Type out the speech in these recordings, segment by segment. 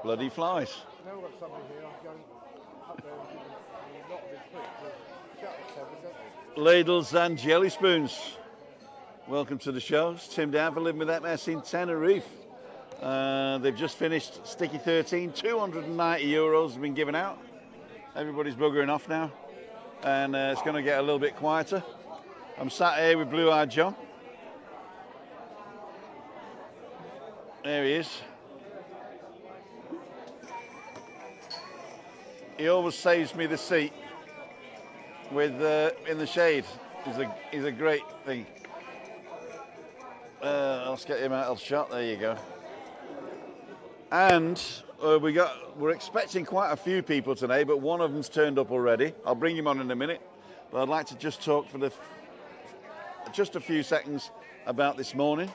bloody flies. Now we've got somebody here. I'm going up there and giving a lot of his quick to shut the seven, don't we? Ladles and jelly spoons. Welcome to the show. It's Tim down for Living with MS in Tenerife. They've just finished Sticky 13. 290 euros have been given out. Everybody's buggering off now. And it's going to get a little bit quieter. I'm sat here with Blue Eyed John. There he is. He always saves me the seat with in the shade. He's a great thing. Let's get him out of the shot. There you go. And we're expecting quite a few people today, but one of them's turned up already. I'll bring him on in a minute, but I'd like to just talk for just a few seconds about this morning.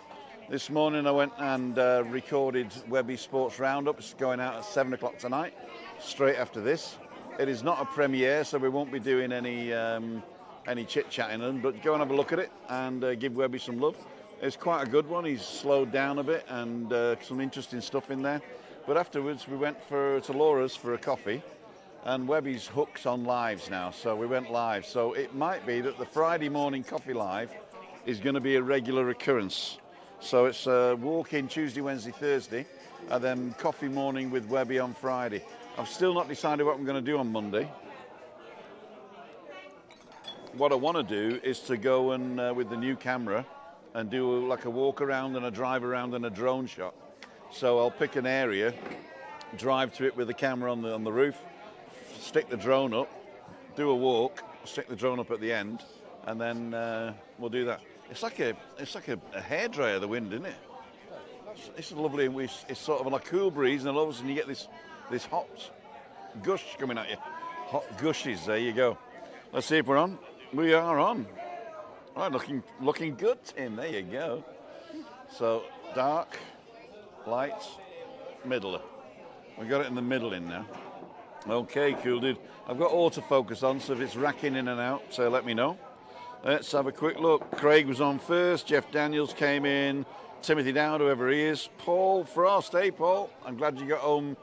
This morning I went and recorded Webby Sports Roundup. It's going out at 7 o'clock tonight, straight after this. It is not a premiere, so we won't be doing any chit-chatting, but go and have a look at it and give Webby some love. It's quite a good one. He's slowed down a bit and some interesting stuff in there. But afterwards we went to Laura's for a coffee, and Webby's hooked on lives now, so we went live. So it might be that the Friday morning coffee live is going to be a regular occurrence. So it's walk-in Tuesday, Wednesday, Thursday, and then coffee morning with Webby on Friday. I've still not decided what I'm going to do on Monday. What I want to do is to go and with the new camera and do like a walk around and a drive around and a drone shot. So I'll pick an area, drive to it with the camera on the roof, stick the drone up, do a walk, stick the drone up at the end, and then we'll do that. It's like a hairdryer, the wind, isn't it? It's lovely. It's sort of like a cool breeze, and all of a sudden you get this hot gush coming at you. Hot gushes. There you go. Let's see if we're on. We are on. Right, looking good, Tim. There you go. So dark, light, middle. We got it in the middle in now. Okay, cool, dude. I've got autofocus on, so if it's racking in and out, so let me know. Let's have a quick look. Craig was on first. Jeff Daniels came in. Timothy Dowd, whoever he is. Paul Frost. Hey, Paul. I'm glad you got home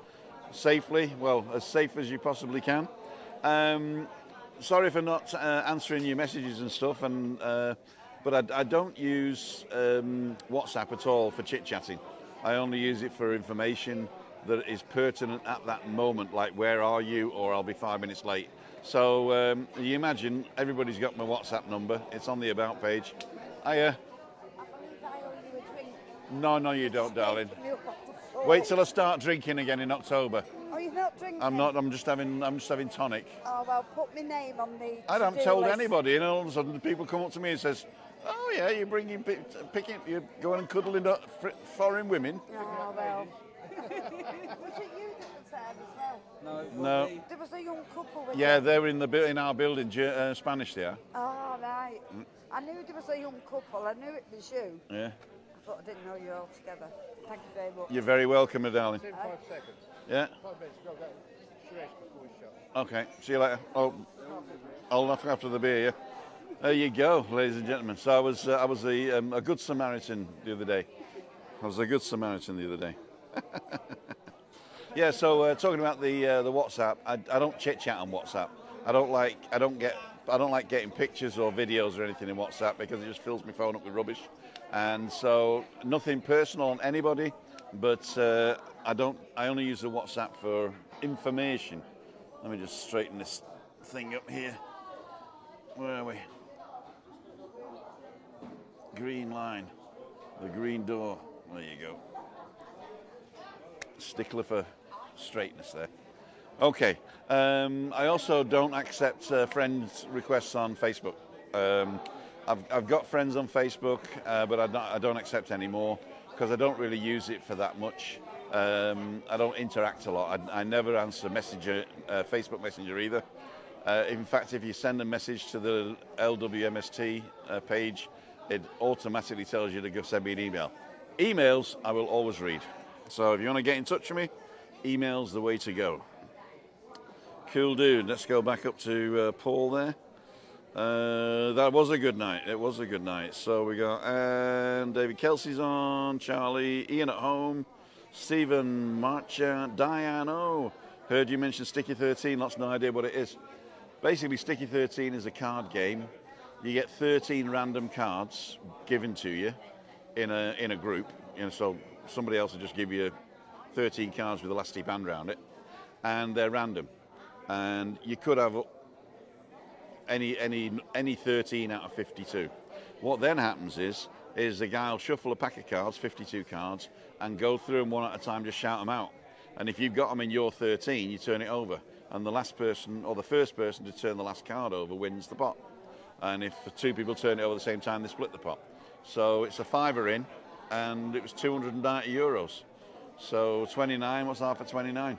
safely. Well, as safe as you possibly can. Sorry for not answering your messages and stuff, but I don't use WhatsApp at all for chit-chatting. I only use it for information that is pertinent at that moment, like where are you, or I'll be 5 minutes late. So you imagine everybody's got my WhatsApp number. It's on the About page. Hiya. No, you don't, darling. Wait till I start drinking again in October. Oh, you're not drinking? I'm not. I'm just having tonic. Oh well, put my name on the. I haven't told anybody, and all of a sudden people come up to me and says, "Oh yeah, you're you're going and cuddling up foreign women." Oh well. Was it you that was there as well? No. There was a young couple with Yeah, them. they were in our building, Spanish they are. Oh right. I knew there was a young couple. I knew it was you, Yeah. but I didn't know you all together. Thank you very much. You're very welcome, my darling. It's in 5 seconds. Yeah. 5 minutes. Go Suresh before we shut. Okay. See you later. Oh, I'll look after the beer. Yeah. There you go, ladies and gentlemen. So I was a good Samaritan the other day. Yeah. So talking about the WhatsApp, I don't chit chat on WhatsApp. I don't like getting pictures or videos or anything in WhatsApp because it just fills my phone up with rubbish. And so nothing personal on anybody, but I only use the WhatsApp for information. Let me just straighten this thing up here. Where are we? Green line, the green door. There you go. Stickler for straightness there. Okay. I also don't accept friends requests on Facebook. I've got friends on Facebook, but I don't accept anymore because I don't really use it for that much. I don't interact a lot. I never answer Facebook Messenger either. In fact, if you send a message to the LWMST page, it automatically tells you to go send me an email. Emails, I will always read. So if you want to get in touch with me, email's the way to go. Cool, dude. Let's go back up to Paul there. That was a good night. It was a good night. So we got David Kelsey's on, Charlie, Ian at home, Stephen Marchant, Diane, oh, heard you mention Sticky 13, lots no idea what it is. Basically, Sticky 13 is a card game. You get 13 random cards given to you in a group. So somebody else will just give you 13 cards with elastic band around it, and they're random. And you could have any 13 out of 52. What then happens is the guy will shuffle a pack of cards, 52 cards, and go through them one at a time, just shout them out. And if you've got them in your 13, you turn it over. And the last person, or the first person to turn the last card over, wins the pot. And if two people turn it over at the same time, they split the pot. So it's a fiver in, and it was €290. So 29, what's half of 29?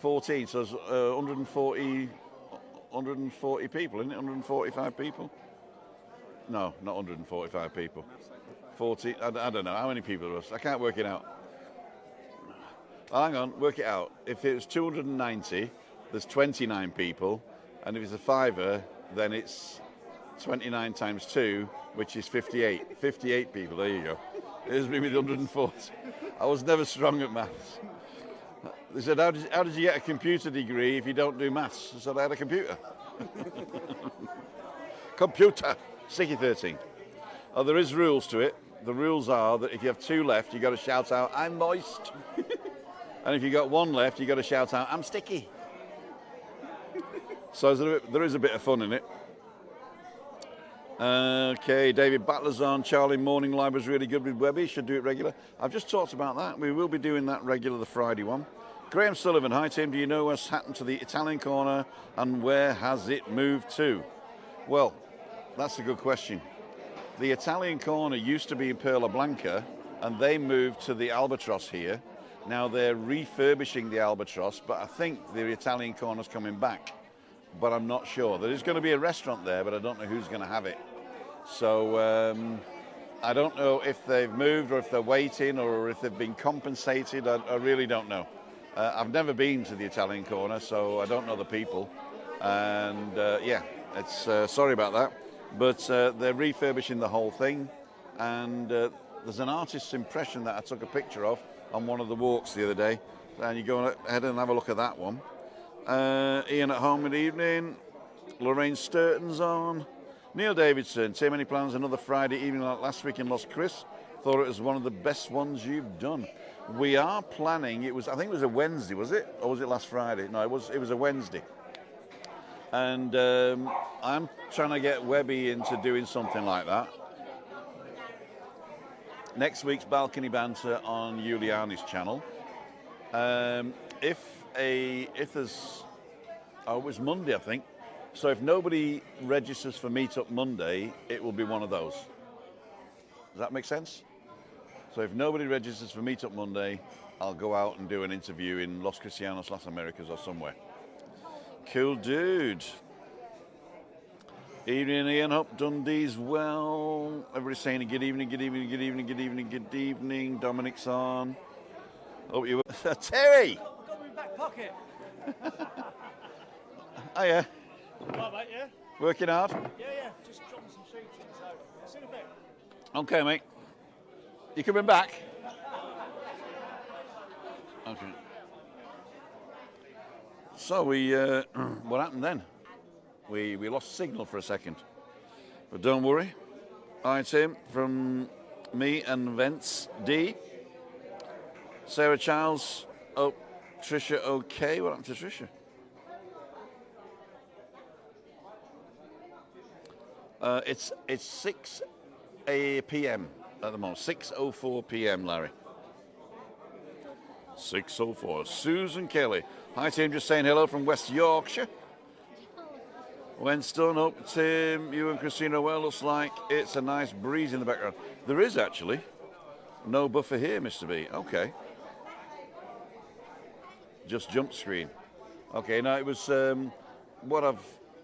14, so there's 140 people, isn't it? 145 people? No, not 145 people. 40, I don't know, how many people there was? I can't work it out. Well, hang on, work it out. If it was 290, there's 29 people, and if it's a fiver, then it's 29 times 2, which is 58. 58 people, there you go. Here's me with 140. I was never strong at maths. They said, how did you get a computer degree if you don't do maths? I said, I had a computer. Computer, Sticky 13. Oh, there is rules to it. The rules are that if you have 2 left, you've got to shout out, I'm moist. And if you've got 1 left, you've got to shout out, I'm sticky. So there is a bit of fun in it. Okay, David Battler's on. Charlie, morning live was really good with Webby. Should do it regular. I've just talked about that. We will be doing that regular, the Friday one. Graham Sullivan, hi Tim, do you know what's happened to the Italian corner and where has it moved to? Well, that's a good question. The Italian corner used to be in Perla Blanca and they moved to the Albatross here. Now they're refurbishing the Albatross, but I think the Italian corner's coming back. But I'm not sure. There is going to be a restaurant there, but I don't know who's going to have it. So I don't know if they've moved or if they're waiting or if they've been compensated. I really don't know. I've never been to the Italian corner, so I don't know the people. And yeah, it's sorry about that. But they're refurbishing the whole thing. And there's an artist's impression that I took a picture of on one of the walks the other day. And you go ahead and have a look at that one. Ian at home, good evening. Lorraine Sturton's on. Neil Davidson, Tim, any plans another Friday evening like last week in Los Cris? Thought it was one of the best ones you've done. We are planning, I think it was a Wednesday, was it? Or was it last Friday? No, it was a Wednesday. And I'm trying to get Webby into doing something like that. Next week's Balcony Banter on Giuliani's channel. If there's, it was Monday, I think. So if nobody registers for Meetup Monday, it will be one of those. Does that make sense? So if nobody registers for Meetup Monday, I'll go out and do an interview in Los Cristianos, Las Americas or somewhere. Cool dude. Evening, Ian. Hope Dundee's well. Everybody's saying good evening, good evening, good evening, good evening, good evening. Dominic's on. Hope you Terry! Got me in back pocket. Hiya. Right, mate, yeah? Working hard? Yeah. Just dropping some sheets in, so see you in a bit. Okay, mate. You coming back? Okay. So what happened then? We lost signal for a second. But don't worry. Hi, Tim, from me and Vince D. Sarah Childs. Oh, Trisha, okay. What happened to Trisha? It's 6 p.m. at the moment. 6:04 p.m., Larry. 6:04. Susan Kelly. Hi, Tim. Just saying hello from West Yorkshire. Winston, hope Tim, you and Christina well. Looks like it's a nice breeze in the background. There is actually. No buffer here, Mr. B. Okay. Just jump screen. Okay, now it was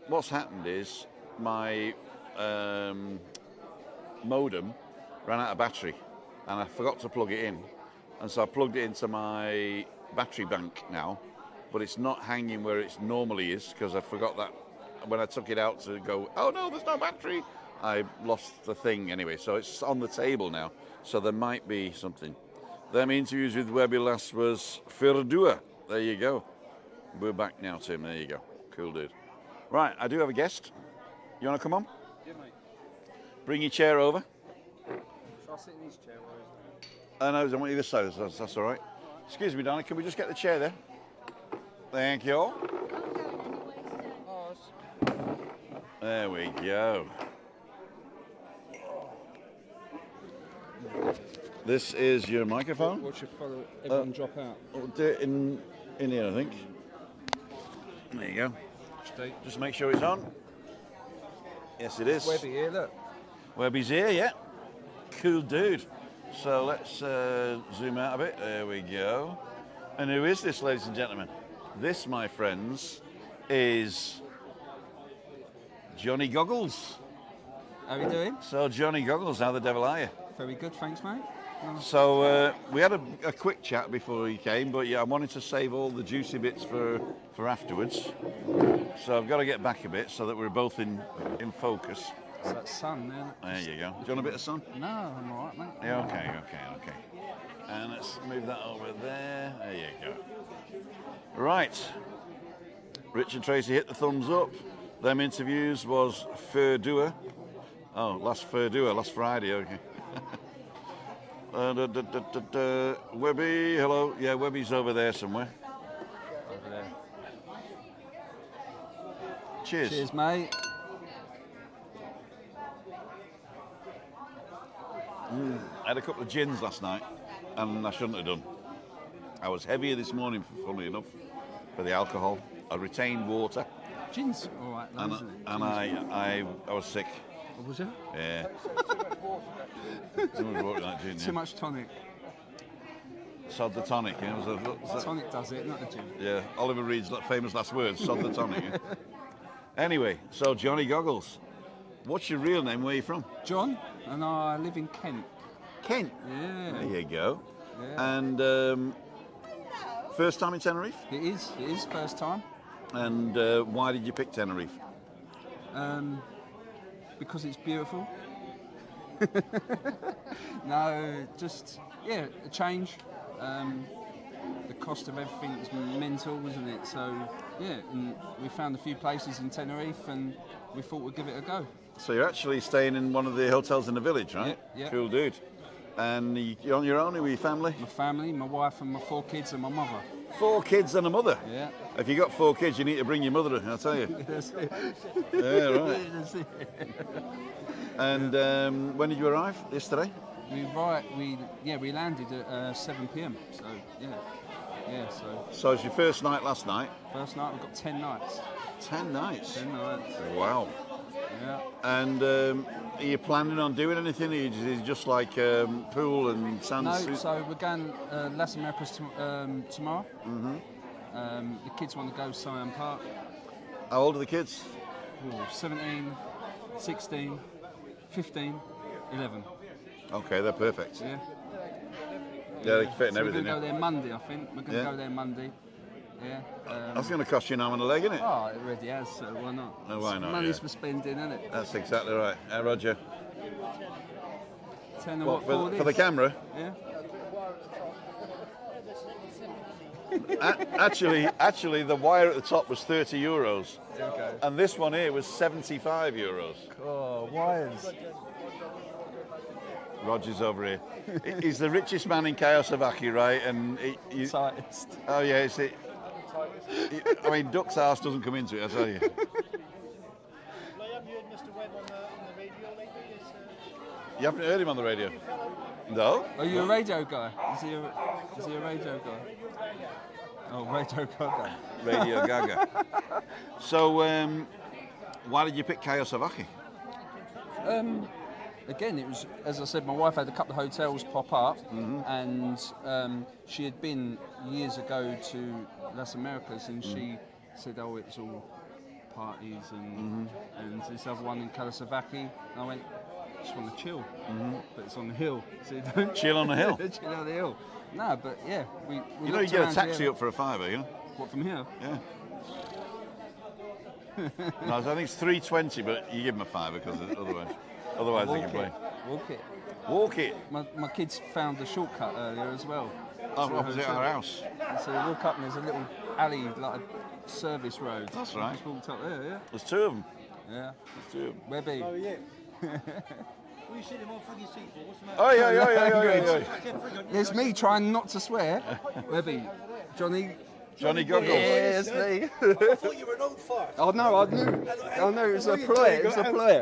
what's happened is my modem ran out of battery and I forgot to plug it in, and so I plugged it into my battery bank now, but it's not hanging where it normally is because I forgot that when I took it out to go, oh no, there's no battery. I lost the thing anyway, so it's on the table now. So there might be something. Them interviews with Webby last was Verdua. There you go. We're back now, Tim. There you go. Cool dude. Right, I do have a guest. You want to come on? Yeah, mate. Bring your chair over. Shall I sit in this chair? No, I want you this side. That's all right. Excuse me, Donna. Can we just get the chair there? Thank you. There we go. This is your microphone. Watch your follow everyone drop out. We'll do it in here, I think. There you go. Just make sure it's on. Yes, it is. Webby here, look. Webby's here, yeah. Cool dude. So let's zoom out a bit. There we go. And who is this, ladies and gentlemen? This, my friends, is Johnny Goggles. How are you doing? So, Johnny Goggles, how the devil are you? Very good, thanks, mate. So we had a quick chat before you came, but yeah, I wanted to save all the juicy bits for afterwards. So I've got to get back a bit so that we're both in focus. It's that sun there. There you go. Do you want a bit of sun? No, I'm all right, mate. Yeah, okay. And let's move that over there. There you go. Right. Richard Tracy hit the thumbs up. Them interviews was Verdua. Oh, last Friday, okay. Webby, hello. Yeah, Webby's over there somewhere. Over there. Cheers. Cheers, mate. I had a couple of gins last night, and I shouldn't have done. I was heavier this morning, funnily enough, for the alcohol. I retained water, Gin's all right, though, isn't it? and I was sick. What was it? Yeah. Too much water in that gin, Too yeah. much tonic. Sod the tonic, yeah. Was that- Tonic does it, not the gin. Yeah, Oliver Reed's famous last words, sod the tonic. Yeah. Anyway, so Johnny Goggles. What's your real name? Where are you from? John, and I live in Kent. Kent. Yeah. There you go. Yeah. And first time in Tenerife? It is first time. And why did you pick Tenerife? Because it's beautiful. No, just, yeah, a change. The cost of everything is mental, wasn't it? So, yeah, and we found a few places in Tenerife and we thought we'd give it a go. So you're actually staying in one of the hotels in the village, right? Yeah. Cool dude. And you're on your own, or with your family? My family, my wife and my 4 kids and my mother. 4 kids and a mother? Yeah. If you got 4 kids, you need to bring your mother, I'll tell you. That's it. Yeah, right. That's it. And when did you arrive? Yesterday? We landed at 7 p.m. So yeah. So it's your first night last night? First night, we've got 10 nights. 10 nights? 10 nights. Wow. Yeah. And are you planning on doing anything? Or is it just like pool and sand? No, so we're going Las Americas tomorrow. Mm-hmm. The kids want to go Siam Park. How old are the kids? 17, 16, 15, 11. Okay, they're perfect. Yeah. Yeah, they can fit in So everything. we're going to Yeah. go there Monday, I think. We're going to Yeah. go there Monday. Yeah. That's going to cost you an arm and a leg, isn't it? Oh, it already has, so why not? No, why not, Money's yeah. for spending, isn't it? That's exactly right. Roger. 10 or What, what for the camera? Yeah. Actually, the wire at the top was 30 euros. Okay. And this one here was 75 euros. Oh, wires. Roger's over here. He's the richest man in Kawasaki, right? And Tightest. oh yeah, I mean, Duck's ass doesn't come into it, I tell you. Have you heard Mr. Webb on the radio lately? You haven't heard him on the radio? No? Are you a radio guy? Is he a radio guy? Oh, radio guy. Radio Gaga. So, why did you pick Kawasaki? Again, it was, as I said, my wife had a couple of hotels pop up, and she had been years ago to Las Americas, and she said, "Oh, it's all parties and this other one in Kawasaki." And I went, "I just want to chill, but it's on the hill, so you don't Chill on the hill? chill on the hill." No, but yeah, we You know, you looked get a around taxi here. up for a £5, you know? What, from here? Yeah. No, I think it's 3.20, but you give him a £5 because otherwise. Otherwise they can play. Walk it. Walk it. My kids found the shortcut earlier as well. Oh, to the opposite hotel. our house. And so you walk up and there's a little alley, like a service road. That's You right. Just walked up there, yeah. There's two of them. Yeah. There's two of them. Webby. Oh, yeah. What are you sitting on fucking seat for? What's the matter? Oh, yeah. There's me trying not to swear. Webby. Johnny Goggles. Yeah, it's me. I thought you were an old fart. Oh no, I knew it was a ploy. It was a ploy.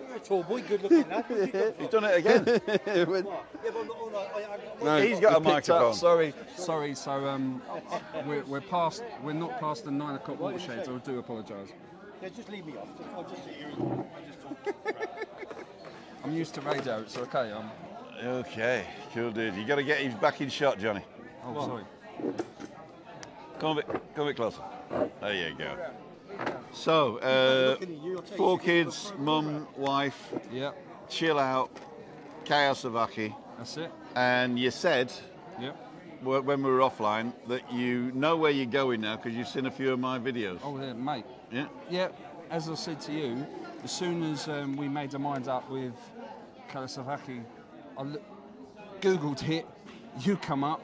You're a tall boy, good looking lad. He's done it again. Yeah, but I'm not all right. No, He's got a we picked up. microphone. Sorry. So we're not past the 9 o'clock watershed. So I do apologise. Yeah, just leave me off. I'll just sit here and just talk. I'm used to radio. It's okay. Okay, cool dude. You got to get his back in shot, Johnny. Oh, sorry. Come a bit closer. There you go. So, 4 kids, mum, wife, Yep. chill out, chaos of Aki. That's it. And you said, Yep. when we were offline, that you know where you're going now because you've seen a few of my videos. Oh, yeah, mate. Yeah? Yeah, as I said to you, as soon as we made our mind up with Kalasavaki, I Googled it, you come up,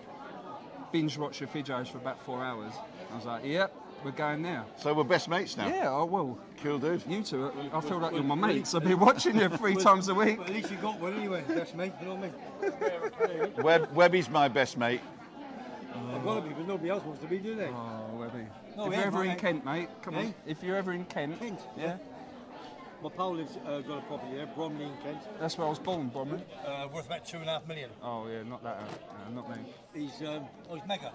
binge watched your videos for about 4 hours. I was like, yep, we're going now. So we're best mates now? Yeah, I will. Cool dude. You two, I feel like you're my mates. I've been watching you 3 times a week. Well, at least you got one anyway. That's me, you know what I mean? Webby's my best mate. I've got to be, because nobody else wants to be, do they? Oh, Webby. No, if yeah, you're ever in mate. Kent, mate, come Eh? on. If you're ever in Kent, Kent, yeah. My pal lives, got a property there, Bromley in Kent. That's where I was born, Bromley. Worth about 2.5 million. Oh, yeah, not that. Not me. He's mega.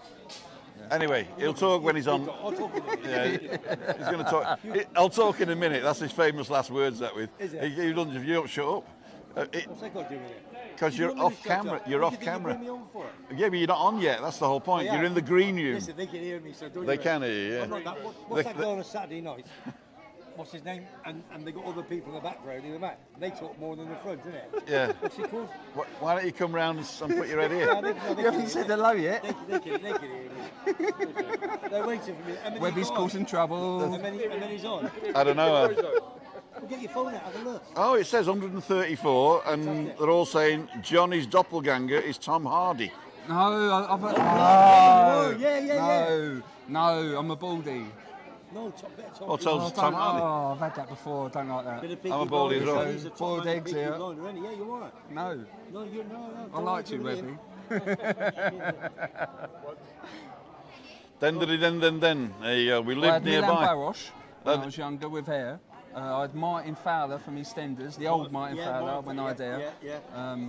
Anyway, he'll talk when he's on. I'll talk with him. Yeah, he's going to talk. I'll talk in a minute. That's his famous last words. That with. Is it? He doesn't. If you don't shut up, What's that got to do with it? because you're off camera. You're off camera. You bring me on for it? Yeah, but you're not on yet. That's the whole point. Yeah. You're in the green room. Listen, they can hear me, so don't They you can worry. hear you. Yeah. I'm not that. What's that guy on a Saturday night? What's his name? And they got other people in the background in the back. They talk more than the front, isn't it? Yeah. What's he called? Why don't you come round and put your head here? You haven't said hello yet. They can hear me. They're waiting for me. And then Webby's he's on. causing trouble. And then he's on. I don't know. Well, get your phone out, have a look. Oh, it says 134, and they're all saying Johnny's doppelganger is Tom Hardy. No, I've Oh, yeah. No, I'm a baldy. No, better Tom. Or tells us Tom Hardy. Oh, I've had that before. I don't like that. I'm a baldy as well. He's a Bald top eggs Peaky here. Blinder, isn't he? Yeah, you are. No, No, you're no. I like you, Webby. Then. There you go. We I lived had Milan nearby. Barosh when I was younger with hair. I had Martin Fowler from EastEnders, the old Martin Fowler when I was there. Yeah.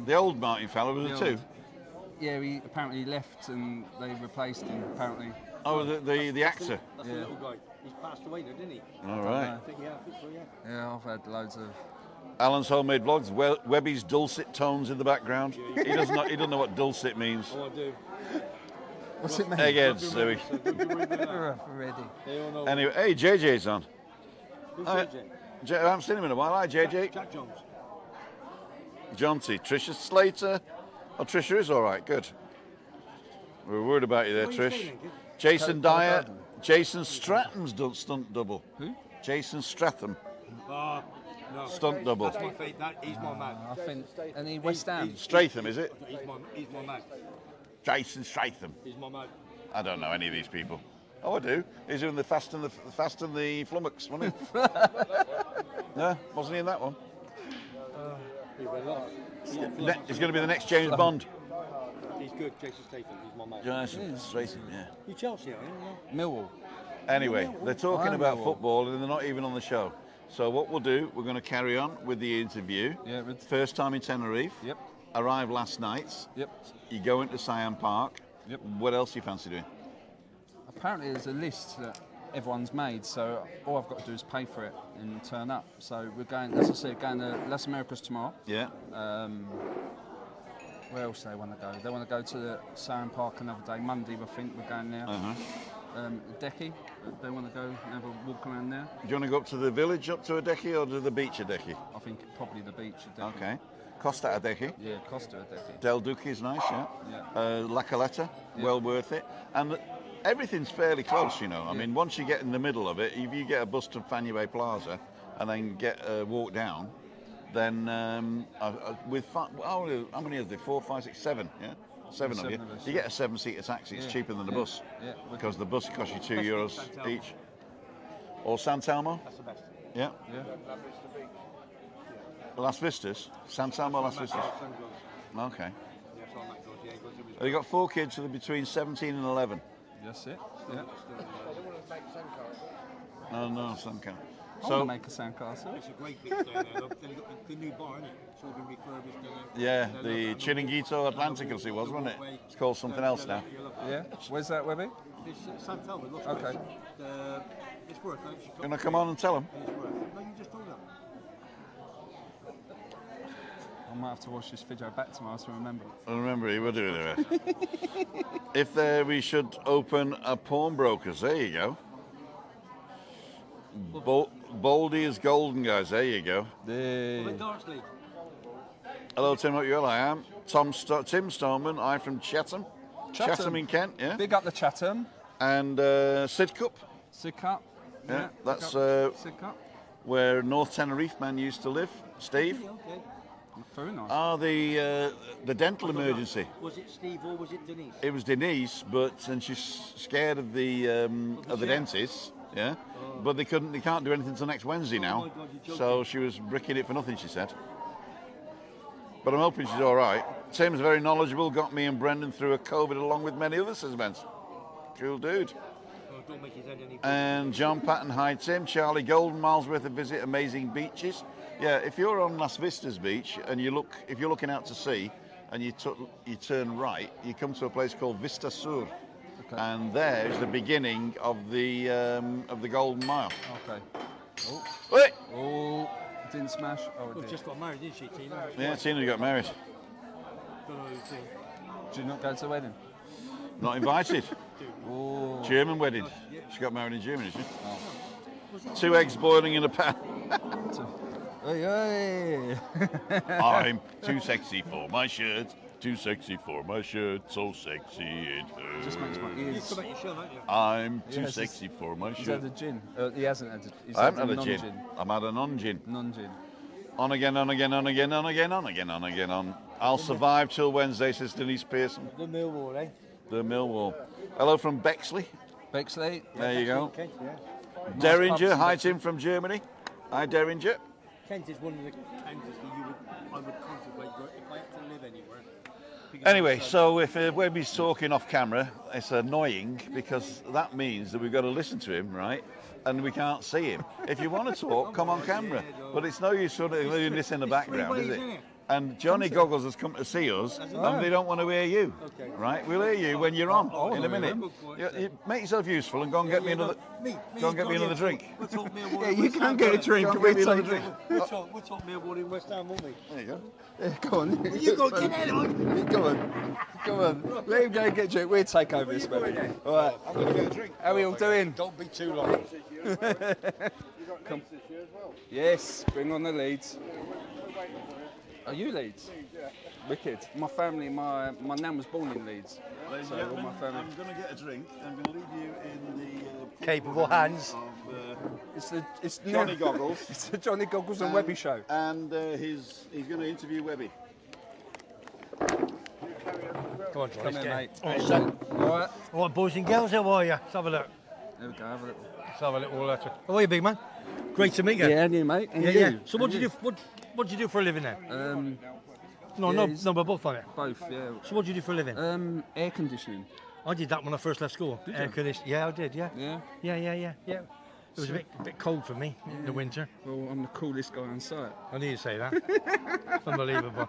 The old Martin Fowler was The the two. old- Yeah, he apparently left and they replaced him, apparently. Oh, the actor. That's the little guy. He's passed away now, didn't he? All right. I think so, yeah. Yeah, I've had loads of... Alan's homemade vlogs. Webby's dulcet tones in the background. He doesn't know what dulcet means. Oh, I do. What's it mean? Eggheads. So we- Already. They all know. Anyway, hey, JJ's on. Who's Hi. JJ? I haven't seen him in a while. Hi, JJ. Jack Jones. Jonty. Trisha Slater. Oh, Trisha is all right. Good. We were worried about you there, What are you Trish. saying, kid? Jason Dyer. Jason Stratham's stunt double. Who? Jason Stratham. No. Stunt double. That's my fate. He's my man. I think... Any West Ham? Stratham, is it? He's my man. Jason Stratham. He's my man. I don't know any of these people. Oh, I do. He's doing the Fast and the Flummox, wasn't he? No, wasn't he in that one? He's a lot. He's going to be the next James Bond. He's good. Jason Statham. He's my man. Jason Stratham, yeah. You Chelsea, are you? Millwall. Anyway, they're talking I'm about Millwall. football and they're not even on the show. So what we'll do, we're going to carry on with the interview. Yeah, First time in Tenerife. Yep. Arrived last night. Yep. You go into Siam Park. Yep. What else do you fancy doing? Apparently there's a list that everyone's made, so all I've got to do is pay for it and turn up. So we're going, as I said, going to Las Americas tomorrow. Yeah. Where else do they want to go? They want to go to the Siam Park another day. Monday, I think we're going there. Decky, they want to go and have a walk around there. Do you want to go up to the village, up to Adeki, or to the beach Adeki? I think probably the beach at Decky. Okay. Costa Adeki. Yeah, Costa at Decky. Del Duque is nice, yeah. Yeah. La Caleta, well worth it. And everything's fairly close, you know. I mean, once you get in the middle of it, if you get a bus to Fannie Plaza and then get walk down, then how many are there? 4, 5, 6, 7. Yeah, seven of you. of us, You get a 7-seater taxi. It's cheaper than the bus. Yeah. Because the bus costs you €2 each. Or San Telmo. That's the best. Yeah. Las Vistas. San Telmo, Las Vistas. Okay. You got 4 kids, so they're between 17 and 11. That's it. Yeah. Oh no, some can't. I want to make a sandcastle. It's a great bit down there. They've got the new bar, isn't it? It's all been refurbished. Yeah, the Chiringuito Atlanticus it was, wasn't it? It's called something else now. Yeah. Where's that, Webby? It's San Telmo. Okay. It's worth it. Can I come on and tell them? It's worth it. No, you just told them. I might have to watch this video back tomorrow to remember. Remember, you were doing it. If we should open a pawnbrokers, there you go. Baldy is golden, guys. There you go. Darts League. Hello, Tim. What you all? I am Tim Stoneman. I'm from Chatham. Chatham in Kent. Yeah. Big up the Chatham. And Sid Cup. Sid Cup. Yeah, that's Sid Cup. where North Tenerife man used to live. Steve. Okay. Very nice. The dental emergency. Was it Steve or was it Denise? It was Denise, and she's scared of the dentist. Yeah, but they can't do anything until next Wednesday now. my God, you're joking. So she was bricking it for nothing, she said. But I'm hoping she's all right. Tim's very knowledgeable. Got me and Brendan through a COVID along with many other suspense. Cool dude. Don't make his head any And John Patton, hi Tim. Charlie Golden, miles worth of visit, amazing beaches. Yeah, if you're on Las Vistas Beach and if you're looking out to sea and you turn right, you come to a place called Vista Sur. Okay. And there is the beginning of the Golden Mile. Okay. Oh. Wait! Oh. Didn't smash. Oh, it Well, did. just got married, didn't she, Tina? Yeah, Tina got married. Don't know who's saying. Did you not go to the wedding? Not invited. Oh. German wedding. She got married in Germany, didn't she? 2 eggs boiling in a pan. Hey, hey. I'm too sexy for my shirt. Too sexy for my shirt. So sexy it hurts. Just makes my You ears. come out your show, haven't you? I'm too Yes, sexy for my He's shirt. had a gin. He hasn't had. He's I haven't had a non-gin. gin. I'm had a non-gin. Non-gin. On again, on again, on again, on again, on again, on again, on. I'll survive till Wednesday, says Denise Pearson. The Millwall, eh? The Millwall. Hello from Bexley. Bexley. There you go. Kent, yeah. pubs Derringer. in Hi, Bexley. Tim from Germany. Hi, Derringer. Kent is one of the counties that I would contemplate if I had to live anywhere. Anyway, so if Webby's talking off camera, it's annoying because that means that we've got to listen to him, right? And we can't see him. If you want to talk, come on camera. But it's no use sort of doing this in the background, is it? And Johnny Goggles has come to see us, and they don't want to hear you, right? We'll hear you when you're on in a minute. Make yourself useful and go and get me another. Go and get me another drink. We'll talk Millwall. Yeah, you can get a drink. Go and We'll get me another take drink. We'll talk Millwall in West Ham, won't we? There you go. Yeah, go on. You go get out on. Go on. Go on. Let him go and get a drink. We'll take over this, baby. All right. I'm going to get a drink. How are we all doing? Don't be too long. Come. Yes, bring on the leads. Are you Leeds? Wicked. My family, my nan was born in Leeds. Ladies So and all my gentlemen, family. I'm going to get a drink. I'm going to leave you in the Capable hands. of It's Johnny Goggles. It's the Johnny Goggles and Webby show. And he's going to interview Webby. Come on, Come here, mate. All right, All right. all right, boys and girls, how are you? Let's have a look. There we go. Have a little. Let's have a little. How are you, big man? Great to meet you. Yeah, and you, mate. And yeah, you. yeah. So what And do you do? What do you do for a living now? No, yeah, no, he's- no, we're both on it. Both, yeah. So what do you do for a living? Air conditioning. I did that when I first left school. Did Air you? conditioning. Yeah, I did. Yeah. Yeah. Yeah. It was a bit cold for me in the winter. Well, I'm the coolest guy on site. I knew you'd say that. Unbelievable.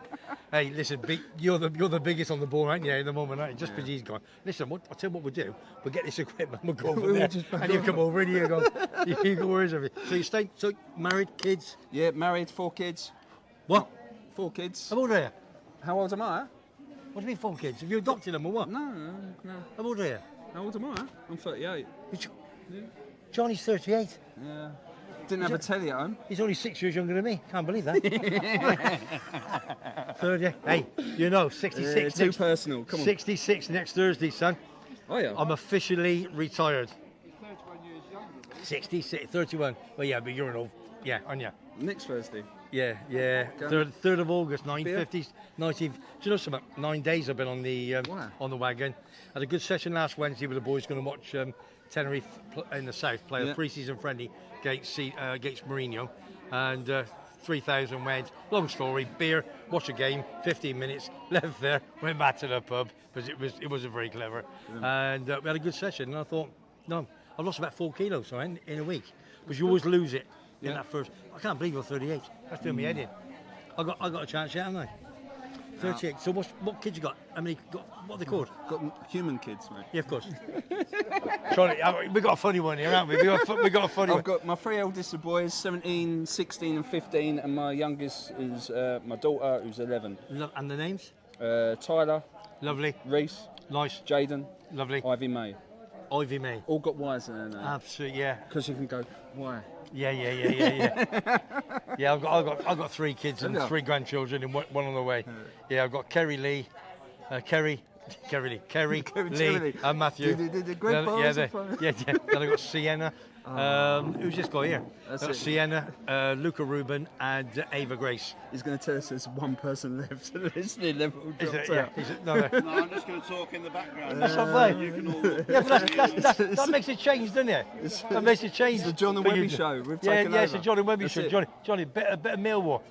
Hey, listen, you're the biggest on the ball, aren't you, at the moment, aren't you? Just because he's gone. Listen, I'll tell you what we'll do. We'll get this equipment, we'll go over We'll there, just- and you come over and you go, you go, where's everything? So you stay, married, kids? Yeah, married, 4 kids. What? 4 kids. How old are you? How old am I? What do you mean 4 kids? Have you adopted them or what? No. How old are you? How old am I? I'm 38. Johnny's 38. Yeah. Didn't have a telly at home. He's only 6 years younger than me. Can't believe that. 30. Hey, 66. Too personal. Come on. 66 next Thursday, son. Oh yeah. I'm officially retired. 66, 31. Well, yeah, but you're an old, yeah, aren't you? Next Thursday. Yeah, yeah. 3rd of August, 9:50, 19th. Do you know something? 9 days I've been on the Wow. on the wagon. Had a good session last Wednesday with the boys. Going to watch Tenerife in the south play a pre-season friendly against Mourinho, and 3,000 went. Long story. Beer, watch a game, 15 minutes, left there, went back to the pub because it was very clever, and we had a good session. And I thought, no, I lost about 4 kilos in a week because you always lose it. In that first, I can't believe you're 38. That's doing me head in. I got a chance yet, haven't I? 38. So what kids you got? How many? What are they called? Got human kids, mate. Yeah, of course. Sorry, we got a funny one here, haven't we? We got a funny one. I've got my 3 eldest boys, 17, 16 and 15, and my youngest is my daughter, who's 11. And the names? Tyler. Lovely. Reese. Nice. Jaden. Lovely. Ivy May. Ivy May. All got Y's in their name. Absolutely, yeah. Because you can go, why? Yeah. Yeah, I've got 3 kids and 3 grandchildren and one on the way. Yeah, I've got Kerry Lee, Kerry Lee, and Matthew. The great boys. Yeah. Then I've got Sienna. Who's this guy here? I've got Sienna, Luca Ruben, and Ava Grace. He's going to tell us there's one person left to the listening level. No. No, I'm just going to talk in the background. That's not right. You can all... Yeah, but that makes it change, doesn't it? That makes it change. It's the John and Webby show. We've taken it's over. the John and Webby show. That's it. Johnny, bit of Millwall.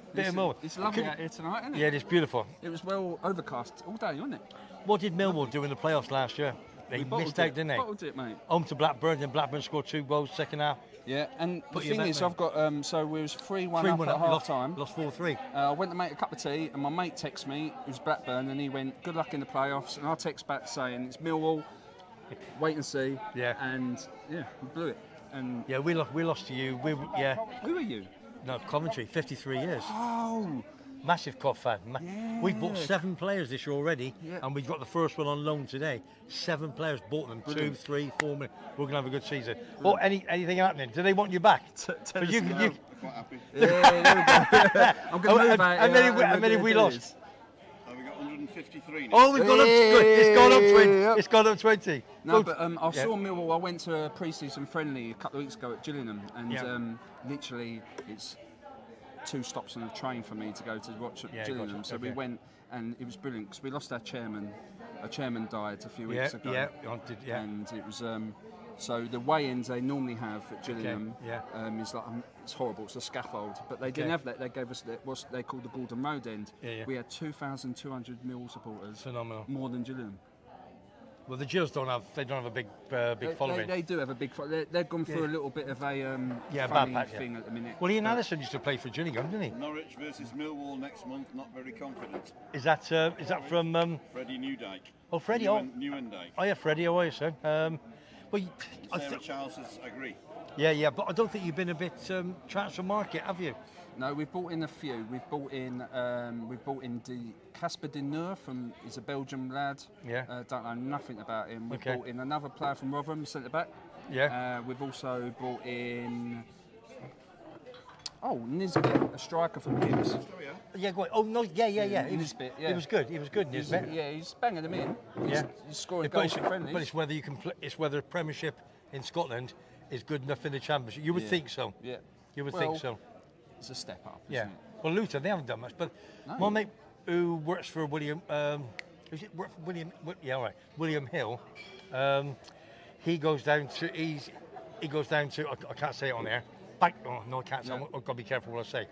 It's lovely out here tonight, isn't it? Yeah, it's beautiful. It was well overcast all day, wasn't it? What did Millwall do in the playoffs last year? They missed out, didn't they? Bottled it, mate. Home to Blackburn, then Blackburn scored 2 goals second half. Yeah, and the Put your thing bet, is, mate. I've got so we was 3-1 up at half time. Lost 4-3. I went to make a cup of tea, and my mate texted me, it was Blackburn, and he went, "Good luck in the playoffs." And I text back saying, "It's Millwall. Wait and see." Yeah. And we blew it. And Yeah, we lost to you. who are you? No, Coventry, 53 years. Oh, Massive Cov fan. We've bought 7 players this year already, Yeah. and we've got the first one on loan today. 7 players, bought them. Brilliant. 2, 3, 4 minutes. We're gonna have a good season. Oh, anything happening? Do they want you back? tell But us you, about you, it. Quite happy. Yeah, there we go. I'm going to move out. How many we lost? We got 153 now. Oh, we've gone up. It's gone up 20. It's gone up 20. No, but I saw Millwall. I went to a pre-season friendly a couple of weeks ago at Gillingham, and literally it's 2 stops on a train for me to go to watch at Gillingham. Gotcha. So we went, and it was brilliant because we lost our chairman. Our chairman died a few weeks ago. And it was so the weigh-ins they normally have at Gillingham is like it's horrible. It's a scaffold, but they didn't have that. They gave us what they called the Gordon Road end. We had 2,200 Millwall supporters. Phenomenal. More than Gillingham. Well, the Gills don't have a big following. They do have a big following. They've gone through a little bit of a bad funny patch, thing at the minute. Well, Ian Allison used to play for Gillingham, didn't he? Norwich versus Millwall next month. Not very confident. Is that from? Freddie Newdyke. Oh, Freddie. Newendike. Oh, yeah, Freddie. How are you, sir? Sarah Charles says agree. Yeah, but I don't think you've been a bit transfer market, have you? No, we've bought in a few. We've bought in Casper De Neur he's a Belgian lad. Yeah. Don't know nothing about him. We've Okay. bought in another player from Rotherham, centre back. Yeah. We've also brought in Nisbet, a striker from Gibbs. Yeah, go on. Oh no, yeah. He was Nisbet, yeah. He was good. Nisbet. Yeah, he's banging them in. Yeah. He's scoring But goals in friendlies. But it's whether you can. It's whether Premiership in Scotland is good enough in the Championship. You would think so. Yeah. You would Well, think so. It's a step up. Yeah. Isn't it? Well, Luton, they haven't done much. But No. my mate who works for William, William Hill. He goes down to. He goes down to. I can't say it on air. No, I can't. Yeah. I've got to be careful what I say.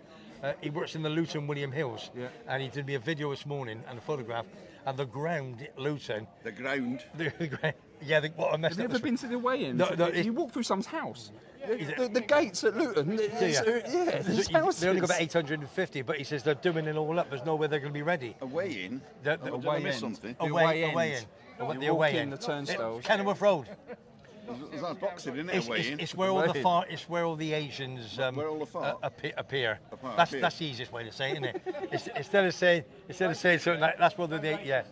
He works in the Luton William Hills, and he did me a video this morning and a photograph. And the ground at Luton. The ground. The ground. Yeah, what I messed Have you up. ever been to the weigh-in? No, you walk through someone's house. it- The gates at Luton. His house. They only got about 850, but he says they're doing it all up. There's no way they're going to be ready. Away in. The Did I miss something? away in. You walk in the turnstiles. Kenilworth Road. Was that boxing, isn't it? Away in. It's where all the far. It's where all the Asians Where all the far? appear. Appear. That's the easiest way to say it, isn't it? Instead of saying something like that's what yeah.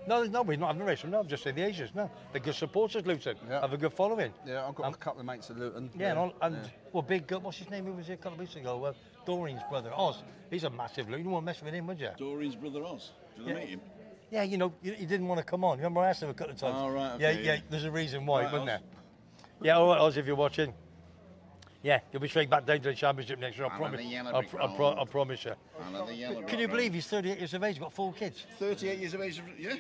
No, we're not having a race. No, I'm just saying the Asians. No, they're good supporters. Luton have a good following. Yeah, I've got a couple of mates at Luton. Well, big. What's his name? Who was here a couple of weeks ago? Doreen's brother, Oz. He's a massive Luton. You won't mess with him, would you? Doreen's brother Oz. Did I meet him? Yeah, you didn't want to come on. Remember I asked him a couple of times. Oh, right, okay, Yeah. There's a reason why, Right, wasn't Oz. there? Yeah, all right, Oz, if you're watching. Yeah, you'll be straight back down to the Championship next year. I Another promise. yellow I, brick I, pro- road. I promise you. Another yellow. Can you believe he's 38 years of age? Got 4 kids. 38 years of age? Yeah.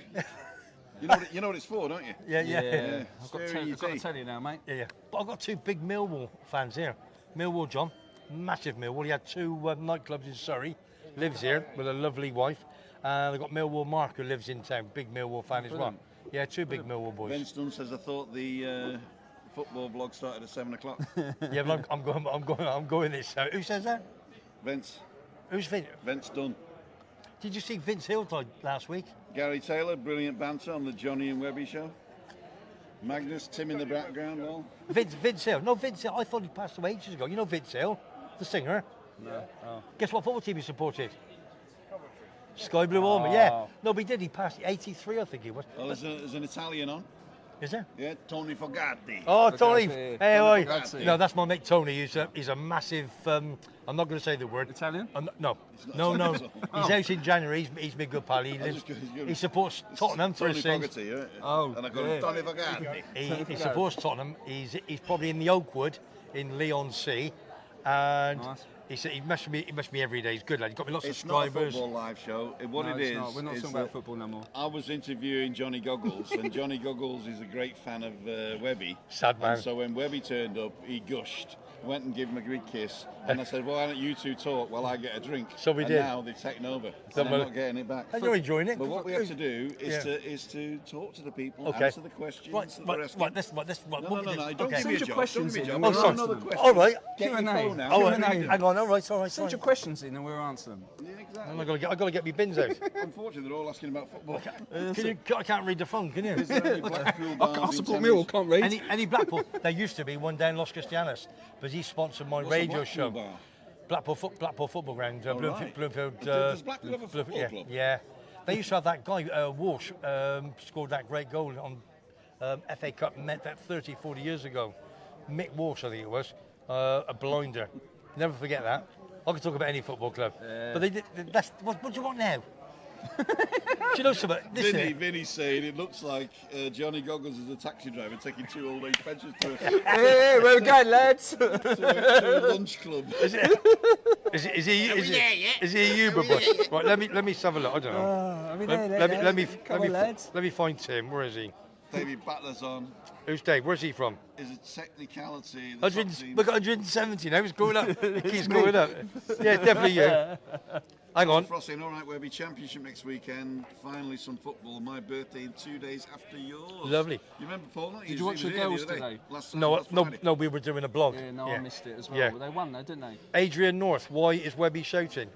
You know what it's for, don't you? Yeah, yeah. Yeah, I've got Scary to tea. tell you now, mate. Yeah. But I've got 2 big Millwall fans here. Millwall John, massive Millwall. He had 2 nightclubs in Surrey. Lives here with a lovely wife. They've got Millwall Mark who lives in town. Big Millwall fan as well. Brilliant. Yeah, 2 big Millwall boys. Ben Dunn says I thought the football vlog started at 7 o'clock. Yeah, but I'm going this. Who says that? Vince Who's Dunn. Did you see Vince Hill died last week? Gary Taylor, brilliant banter on the Johnny and Webby show. Magnus, Tim in the background, all. Vince Hill. No, Vince Hill. I thought he passed away ages ago. You know Vince Hill, the singer. No. Oh. Guess what football team he supported? Sky Blue Army. Yeah. No, but he did. He passed 83, I think he was. Well, there's an Italian on. Is there? Yeah, Tony Fogatti. Oh, Tony. Fogatti. Hey, oi. Fogatti. No, that's my mate Tony. He's a massive. I'm not going to say the word. Italian? No. not No. Italian. He's out in January. He's my good pal. He supports Tottenham for Tony his sins. Fogatti, yeah. Oh, And I got yeah. Tony Fogatti. He supports Tottenham. He's probably in the Oakwood in Leon C. And Nice. he said he must be every day. He's good lad. He's got me lots It's of not a subscribers. football live show. What No, it it's is, not. We're not is talking about that football no more. I was interviewing Johnny Goggles, and Johnny Goggles is a great fan of Webby. Sad man. And so when Webby turned up, he gushed, went and gave him a big kiss, and I said, "Well, why don't you two talk while I get a drink?" So we and did. now they've taken over. And Don't they're worry. not getting it back. And you're enjoying it. But what we have to do is Yeah. to talk to the people, Okay. answer the questions that they're asking. Right. This. No, don't Okay. give me a Send your job. Don't questions give me a in job. and We're we'll on answer another them. question. All right. Get your Q&A. phone out. Oh, Q&A. hang on. All right. Send your questions in and we'll answer them. Yeah, exactly. I got to get my bins out. Unfortunately, they're all asking about football. I can't read the phone. Can you? Is there any Blackpool bars I in support Tenerife? Millwall, can't read. Any Blackpool? There used to be one down Los Cristianos, but he sponsored my What's a radio Blackpool show. bar? Blackpool Football Ground, right. Bloomfield. Does Blackpool have a football yeah, club? Yeah. They used to have that guy, Walsh, scored that great goal on FA Cup, met that 30, 40 years ago. Mick Walsh, I think it was, a blinder. Never forget that. I could talk about any football club. But they did, what do you want now? Do you know something? Listen, Vinny's saying it looks like Johnny Goggles is a taxi driver taking 2 old age pensioners to Hey, well done, lads. a lunch club. is he a Uber boy? Right, let me have a look. I don't know. Let me find Tim. Where is he? David Butler's on. Who's Dave? Where's he from? Is a technicality. The top team. Look at 170 now. He's going up. It keeps going up. Yeah, definitely you. Hang on. Frost saying, all right, Webby Championship next weekend. Finally, some football. My birthday in 2 days after yours. Lovely. You remember Paul? Did you watch the girls today? No, we were doing a blog. Yeah, I missed it as well. Yeah. They won though, didn't they? Adrian North, why is Webby shouting?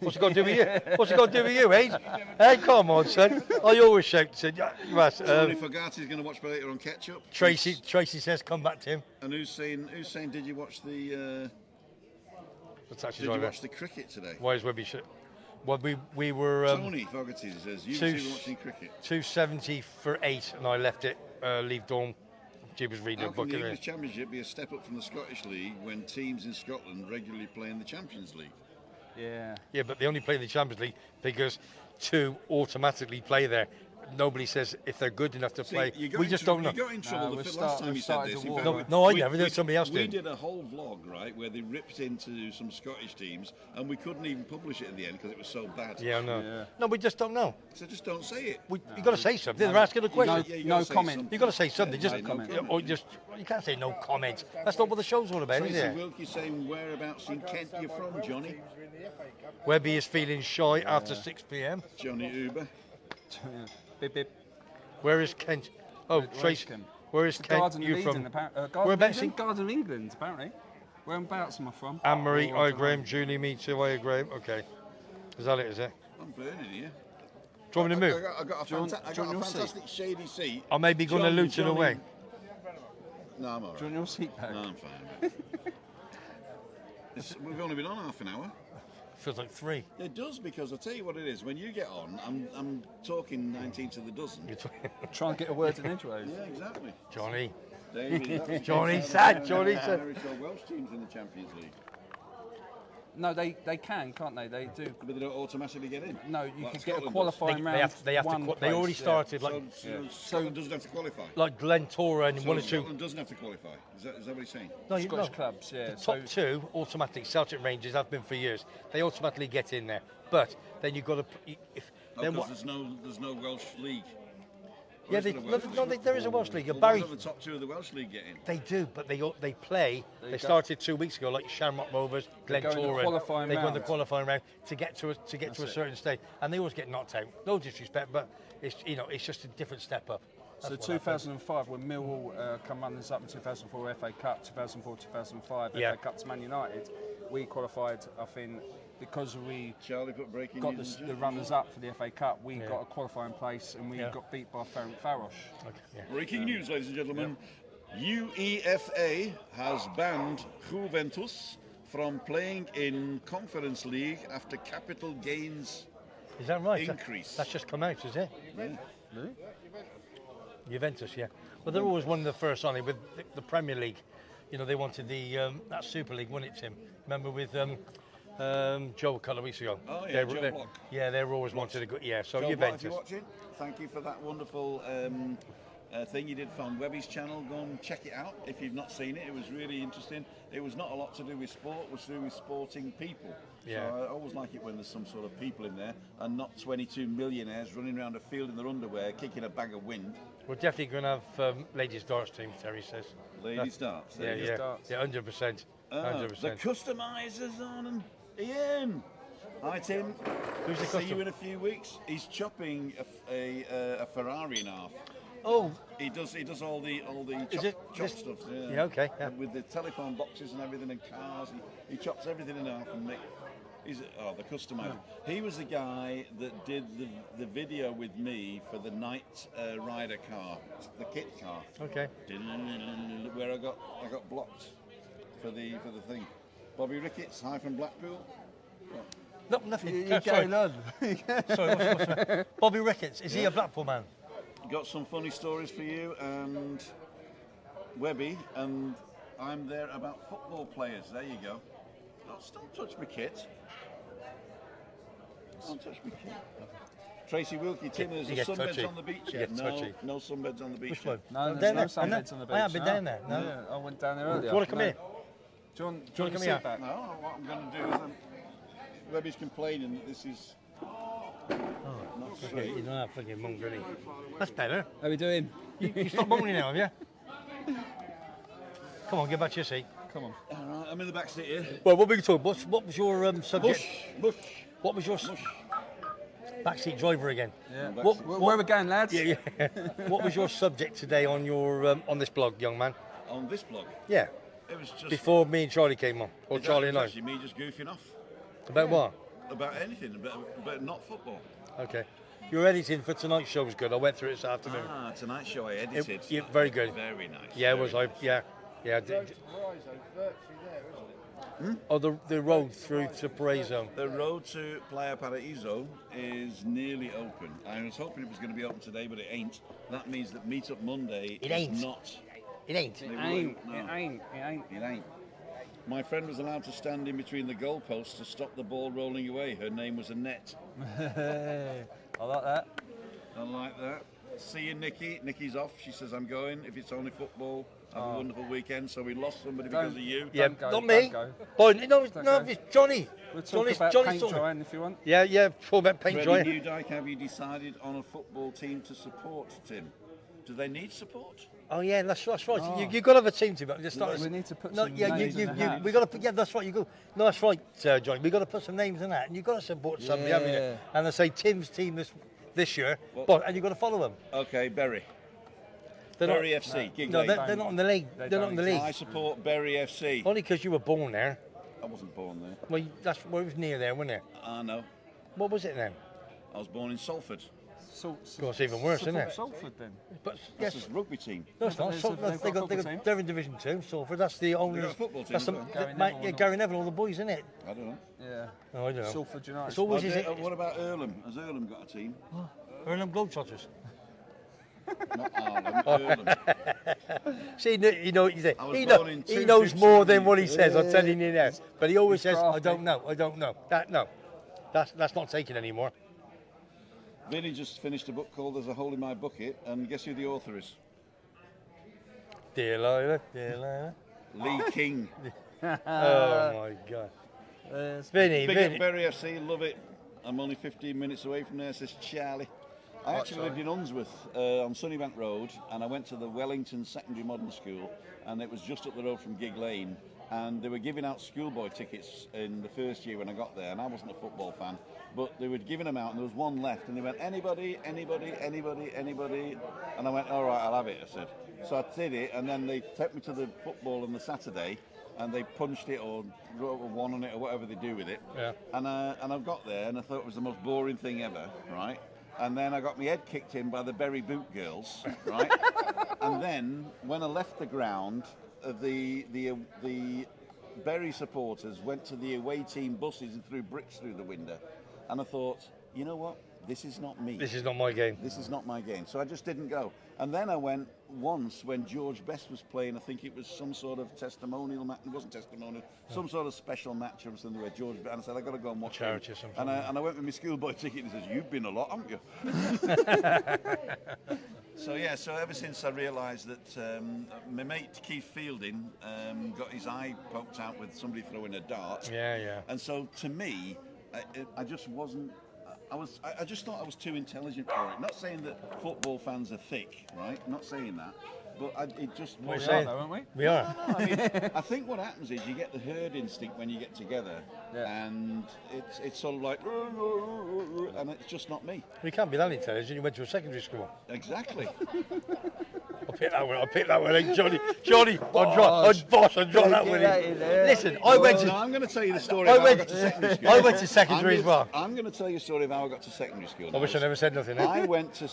What's it got to do with you? What's it got to do with you, eh? Hey, come on, son. I always shout. Son. You must. Tony Fogati's going to watch later on Ketchup. Tracy says, come back to him. And who's saying? Did you watch the? That's Did you watch the cricket today? Why is Webby shouting? Well, we were Tony Fogati says you two were watching cricket. 270 for 8, and I left it. Leave Dawn. She was reading How a book. can the English Championship be a step up from the Scottish League when teams in Scotland regularly play in the Champions League? Yeah. Yeah, but they only play in the Champions League because 2 automatically play there. Nobody says if they're good enough to play. We just don't know. You got in trouble No, the last time you said this. In fact, No, I never did. Somebody else We did. did a whole vlog, right, where they ripped into some Scottish teams, and we couldn't even publish it in the end because it was so bad. Yeah, I know. Yeah. No, we just don't know. So just don't say it. You got to say something. They're asking a question. Yeah, you No gotta say comment. something. You got to say something. Yeah, Just, no comment. or just you can't say no comment. That's not what the show's all about, is Tracy it? Wilkie saying, whereabouts in Kent you're from, Johnny? Webby is feeling shy after 6 p.m. Johnny Uber. Bip, bip. Where is Kent? Oh, Tracy. Kent? Where is The Kent? Garden You of from? Eden, Garden Whereabouts of in- Eden? Garden of England, apparently. Whereabouts am I from? Anne-Marie, Oh, I I don't Graham, know. Julie, me too, I Graham. Okay. Is that it, is it? I'm burning here. Do you want me to move? I got a, Do you want- I do you got a want your fantastic shady seat. I may be going to Luton Johnny- away. No, I'm all right. Do you want your seat back? No, I'm fine. We've only been on half an hour. Feels like 3. It does, because I'll tell you what it is. When you get on, I'm talking 19 to the dozen. You're talking- Try and get a word in edgeways. Yeah, exactly. Johnny. David, that was Johnny good. sad, Johnny sad. Irish or Welsh teams in the Champions League. No, they can, can't they? They do. But they don't automatically get in. No, you Like can get a Scotland qualifying round. They have to. one They already place, started So, like Scotland doesn't have to qualify. Glentora and So one or two. Scotland doesn't have to qualify. Is that what he's saying? No, Scottish clubs, yeah. The top two automatic. Celtic Rangers have been for years. They automatically get in there. But then you've got to. Because there's no Welsh league. Yeah, there is a Welsh league. Barry, the top two of the Welsh league get in. they do, but they play. They started 2 weeks ago, like Shamrock Rovers, go in the Glentoran. qualifying They go in the round. qualifying round to get to a certain stage, and they always get knocked out. No disrespect, but it's just a different step up. So That's what happens. 2005, when Millwall come runners up in 2004 FA Cup, 2004, 2005 Yeah. FA Cup to Man United, we qualified, I think, because we Charlie put breaking got news. the runners up for the FA Cup, we got a qualifying place and we got beat by Ferencváros. Okay, yeah. Breaking news, ladies and gentlemen. UEFA has banned Juventus from playing in Conference League after capital gains Is that right? increase. That's just come out, is it? Really? Juventus, yeah. Well, they're always one of the first on it with the Premier League. You know, they wanted that Super League, wasn't it, Tim? Remember with Joe a couple of weeks ago? Oh, yeah, Joe Block. Yeah, they were always wanted to go. Yeah, so Joe Block, Juventus. if you're watching, thank you for that wonderful thing you did on Webby's channel. Go and check it out if you've not seen it. It was really interesting. It was not a lot to do with sport, it was to do with sporting people. Yeah. So I always like it when there's some sort of people in there and not 22 millionaires running around a field in their underwear kicking a bag of wind. We're definitely going to have ladies' darts team, Terry says. Ladies darts. Yeah, Ladies yeah, darts. yeah, 100%. The 100%. customizer's on and Ian. Hi Tim. Who's the See you custom? in a few weeks. He's chopping a Ferrari in half. Oh, He does all the Is chop, it chop this- stuff. yeah, okay, yeah. And with the telephone boxes and everything and cars, he chops everything in half and he's the customizer. He was the guy that did the video with me for the Night Rider car, the kit car. okay. Where I got blocked for the thing. Bobby Ricketts, hi from Blackpool. No, nothing. You're Sorry, going on. what's Bobby Ricketts, is he a Blackpool man? Got some funny stories for you and Webby, and I'm there about football players. There you go. Don't touch my kit. Don't touch my kit. Tracy Wilkie, Tim, there's You a get sunbeds touchy. on the beach You yet? get No, touchy. no sunbeds on the beach Which yet. one? No, Down there's there. no I know. sunbeds on the beach. I haven't been down there. No. Yeah, I went down there earlier. Do you want to come No. here? Do you want Do you want to to come sit here? back? No, what I'm going to do is Webby's complaining that this is not straight. You don't have fucking moan, really. That's better. How are we doing? You stop moaning now, have you? Come on, get back to your seat. Come on. All right, I'm in the back seat here. Well, what were you talking? What was your subject? Bush. What was your backseat driver again? Yeah. Where we going, lads? Yeah. What was your subject today on your on this blog, young man? On this blog, Yeah. it was just Before me and Charlie came on, or Charlie and I. actually me just goofing off About what? about anything, but not football. Okay. Your editing for tonight's show was good. I went through it this afternoon. Tonight's show I edited. Very good. Very nice. Yeah, it very was. nice. Yeah. Oh, the road through to Paraiso. The road to Playa Paraíso is nearly open. I was hoping it was going to be open today, but it ain't. That means that Meetup Monday It is ain't. not. It ain't. It Ain't. no. It ain't. It ain't. It ain't. My friend was allowed to stand in between the goalposts to stop the ball rolling away. Her name was Annette. I like that. I like that. See you, Nikki. Nikki's off. She says, I'm going. If it's only football, have a wonderful weekend. So we lost somebody because of you. Yeah, Don't go, not me. don't go. Boy, no, Don't no, go. it's Johnny. We'll talk about paint drying if you want. Yeah, talk about paint Freddie drying. Newdyke, have you decided on a football team to support, Tim? Do they need support? Oh yeah, that's right. Oh. You got to have a team to just start. We need to put No, some yeah, names in the hat. we got to put. Yeah, that's right. You go. No, that's right, Johnny. We got to put some names in that, and you got to support somebody, haven't you? Yeah. And they say Tim's team this year, Well- and you got to follow them. Okay, Bury. They're Bury not, FC. Gig no, Lane. they're not in the league. They They're not in the league. I support Bury FC. Only because you were born there. I wasn't born there. Well, that's well, it was near there, wasn't it? I know. What was it then? I was born in Salford. Of course, even worse, isn't it? Salford then. But That's yes, his rugby team. no, it's but not. there's Salford, a- they've got a football team. they're in Division 2, Salford. That's the only. They've got a football team That's as well. Gary mate, Neville yeah, and Gary Neville, all the boys, isn't it? I don't know. Yeah. No, I don't know. Salford United. It's always What is it. about Earlham? Has Earlham got a team? Earlham Globetrotters. Not Harlem, Earlham. See, you know what he said. I was He, born in he knows 215. more than what he says. I'm telling you now. But he always He's says, "I crafty. don't know. I don't know." That's not taken anymore. Vinny just finished a book called "There's a Hole in My Bucket," and guess who the author is? Dear Lila, dear Lila. Lee King. Oh my God. Vinny, Big up Vinny. Bury FC, love it. I'm only 15 minutes away from there, says Charlie. I actually lived in Unsworth on Sunnybank Road, and I went to the Wellington Secondary Modern School, and it was just up the road from Gig Lane, and they were giving out schoolboy tickets in the first year when I got there, and I wasn't a football fan, but they were giving them out, and there was one left, and they went, anybody, anybody, anybody, anybody, and I went, all right, I'll have it, I said. So I did it, and then they took me to the football on the Saturday, and they punched it or wrote a one on it or whatever they do with it. Yeah. And I got there, and I thought it was the most boring thing ever, right? And then I got my head kicked in by the Bury Boot girls, right? And then when I left the ground, the Bury supporters went to the away team buses and threw bricks through the window. And I thought, you know what? This is not me. This is not my game. This is not my game. So I just didn't go. And then I went once when George Best was playing. I think it was some sort of testimonial match. It wasn't testimonial. Some sort of special match or something where George Best. And I said, I've got to go and watch charity it. or something. And I went with my schoolboy ticket and he says, you've been a lot, haven't you? So yeah, so ever since I realised that my mate Keith Fielding got his eye poked out with somebody throwing a dart. Yeah, yeah. And so to me, I just wasn't. I just thought I was too intelligent for it. Not saying that football fans are thick, right? Not saying that, but it just. We're We saying- are, though, aren't we? We are. No, I mean, I think what happens is you get the herd instinct when you get together, and it's sort of like, and it's just not me. We can't be that intelligent. You went to a secondary school. Exactly. I'll pick that one. Hey, Johnny, I'd drop that one in. Listen, I went No, to. I'm going to tell you the story of how I got to secondary school. I went to secondary as well. I'm going to tell you a story of how I got to secondary school. I wish I never said nothing. Eh? I went to.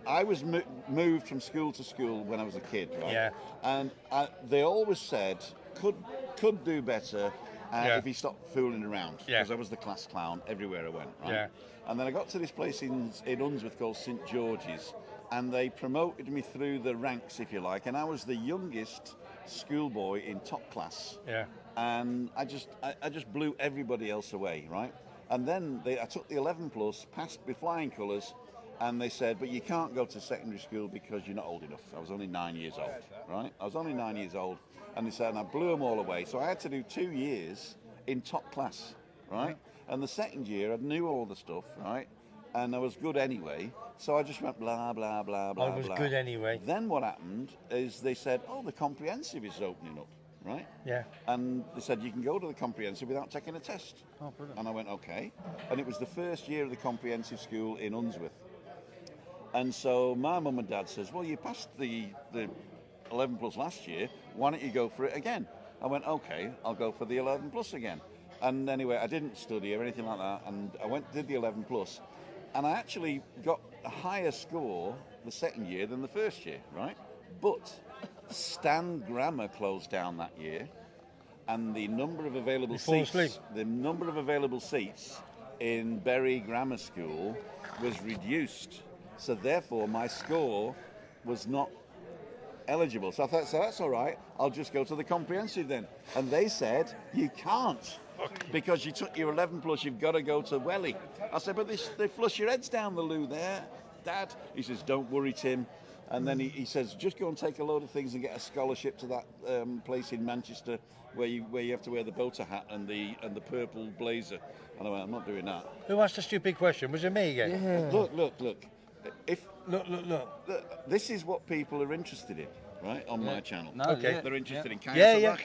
I was moved from school to school when I was a kid, right? Yeah. And they always said could do better if he stopped fooling around. Yeah. Because I was the class clown everywhere I went. Right? Yeah. And then I got to this place in Unsworth called St George's, and they promoted me through the ranks, if you like, and I was the youngest schoolboy in top class. Yeah. And I just blew everybody else away, right? And then I took the 11 plus, passed with flying colours, and they said, but you can't go to secondary school because you're not old enough. I was only 9 years old, right? I was only 9 years old, and they said, and I blew them all away. So I had to do 2 years in top class, right? And the second year, I knew all the stuff, right? And I was good anyway, so I just went blah, blah, blah, blah, I was blah. good anyway. Then what happened is they said, oh, the comprehensive is opening up, right? Yeah. And they said, you can go to the comprehensive without taking a test. Oh, brilliant. And I went, okay. And it was the first year of the comprehensive school in Unsworth. And so my mum and dad says, well, you passed the 11 plus last year, why don't you go for it again? I went, okay, I'll go for the 11 plus again. And anyway, I didn't study or anything like that, and I did the 11 plus, and I actually got a higher score the second year than the first year, right? But Stan Grammar closed down that year, and the number of available seats in Bury Grammar School was reduced. So therefore, my score was not eligible. So I thought, so that's all right. I'll just go to the comprehensive then. And they said, you can't. Because you took your 11 plus, you've got to go to Welly. I said, but they flush your heads down the loo there, Dad. He says, don't worry, Tim. And then he says, just go and take a load of things and get a scholarship to that place in Manchester where you have to wear the boater hat and the purple blazer. And I went, I'm not doing that. Who asked a stupid question? Was it me again? Yeah. Look. Look. This is what people are interested in, right, on my channel. No, Okay. yeah. They're interested in Kyle Yeah.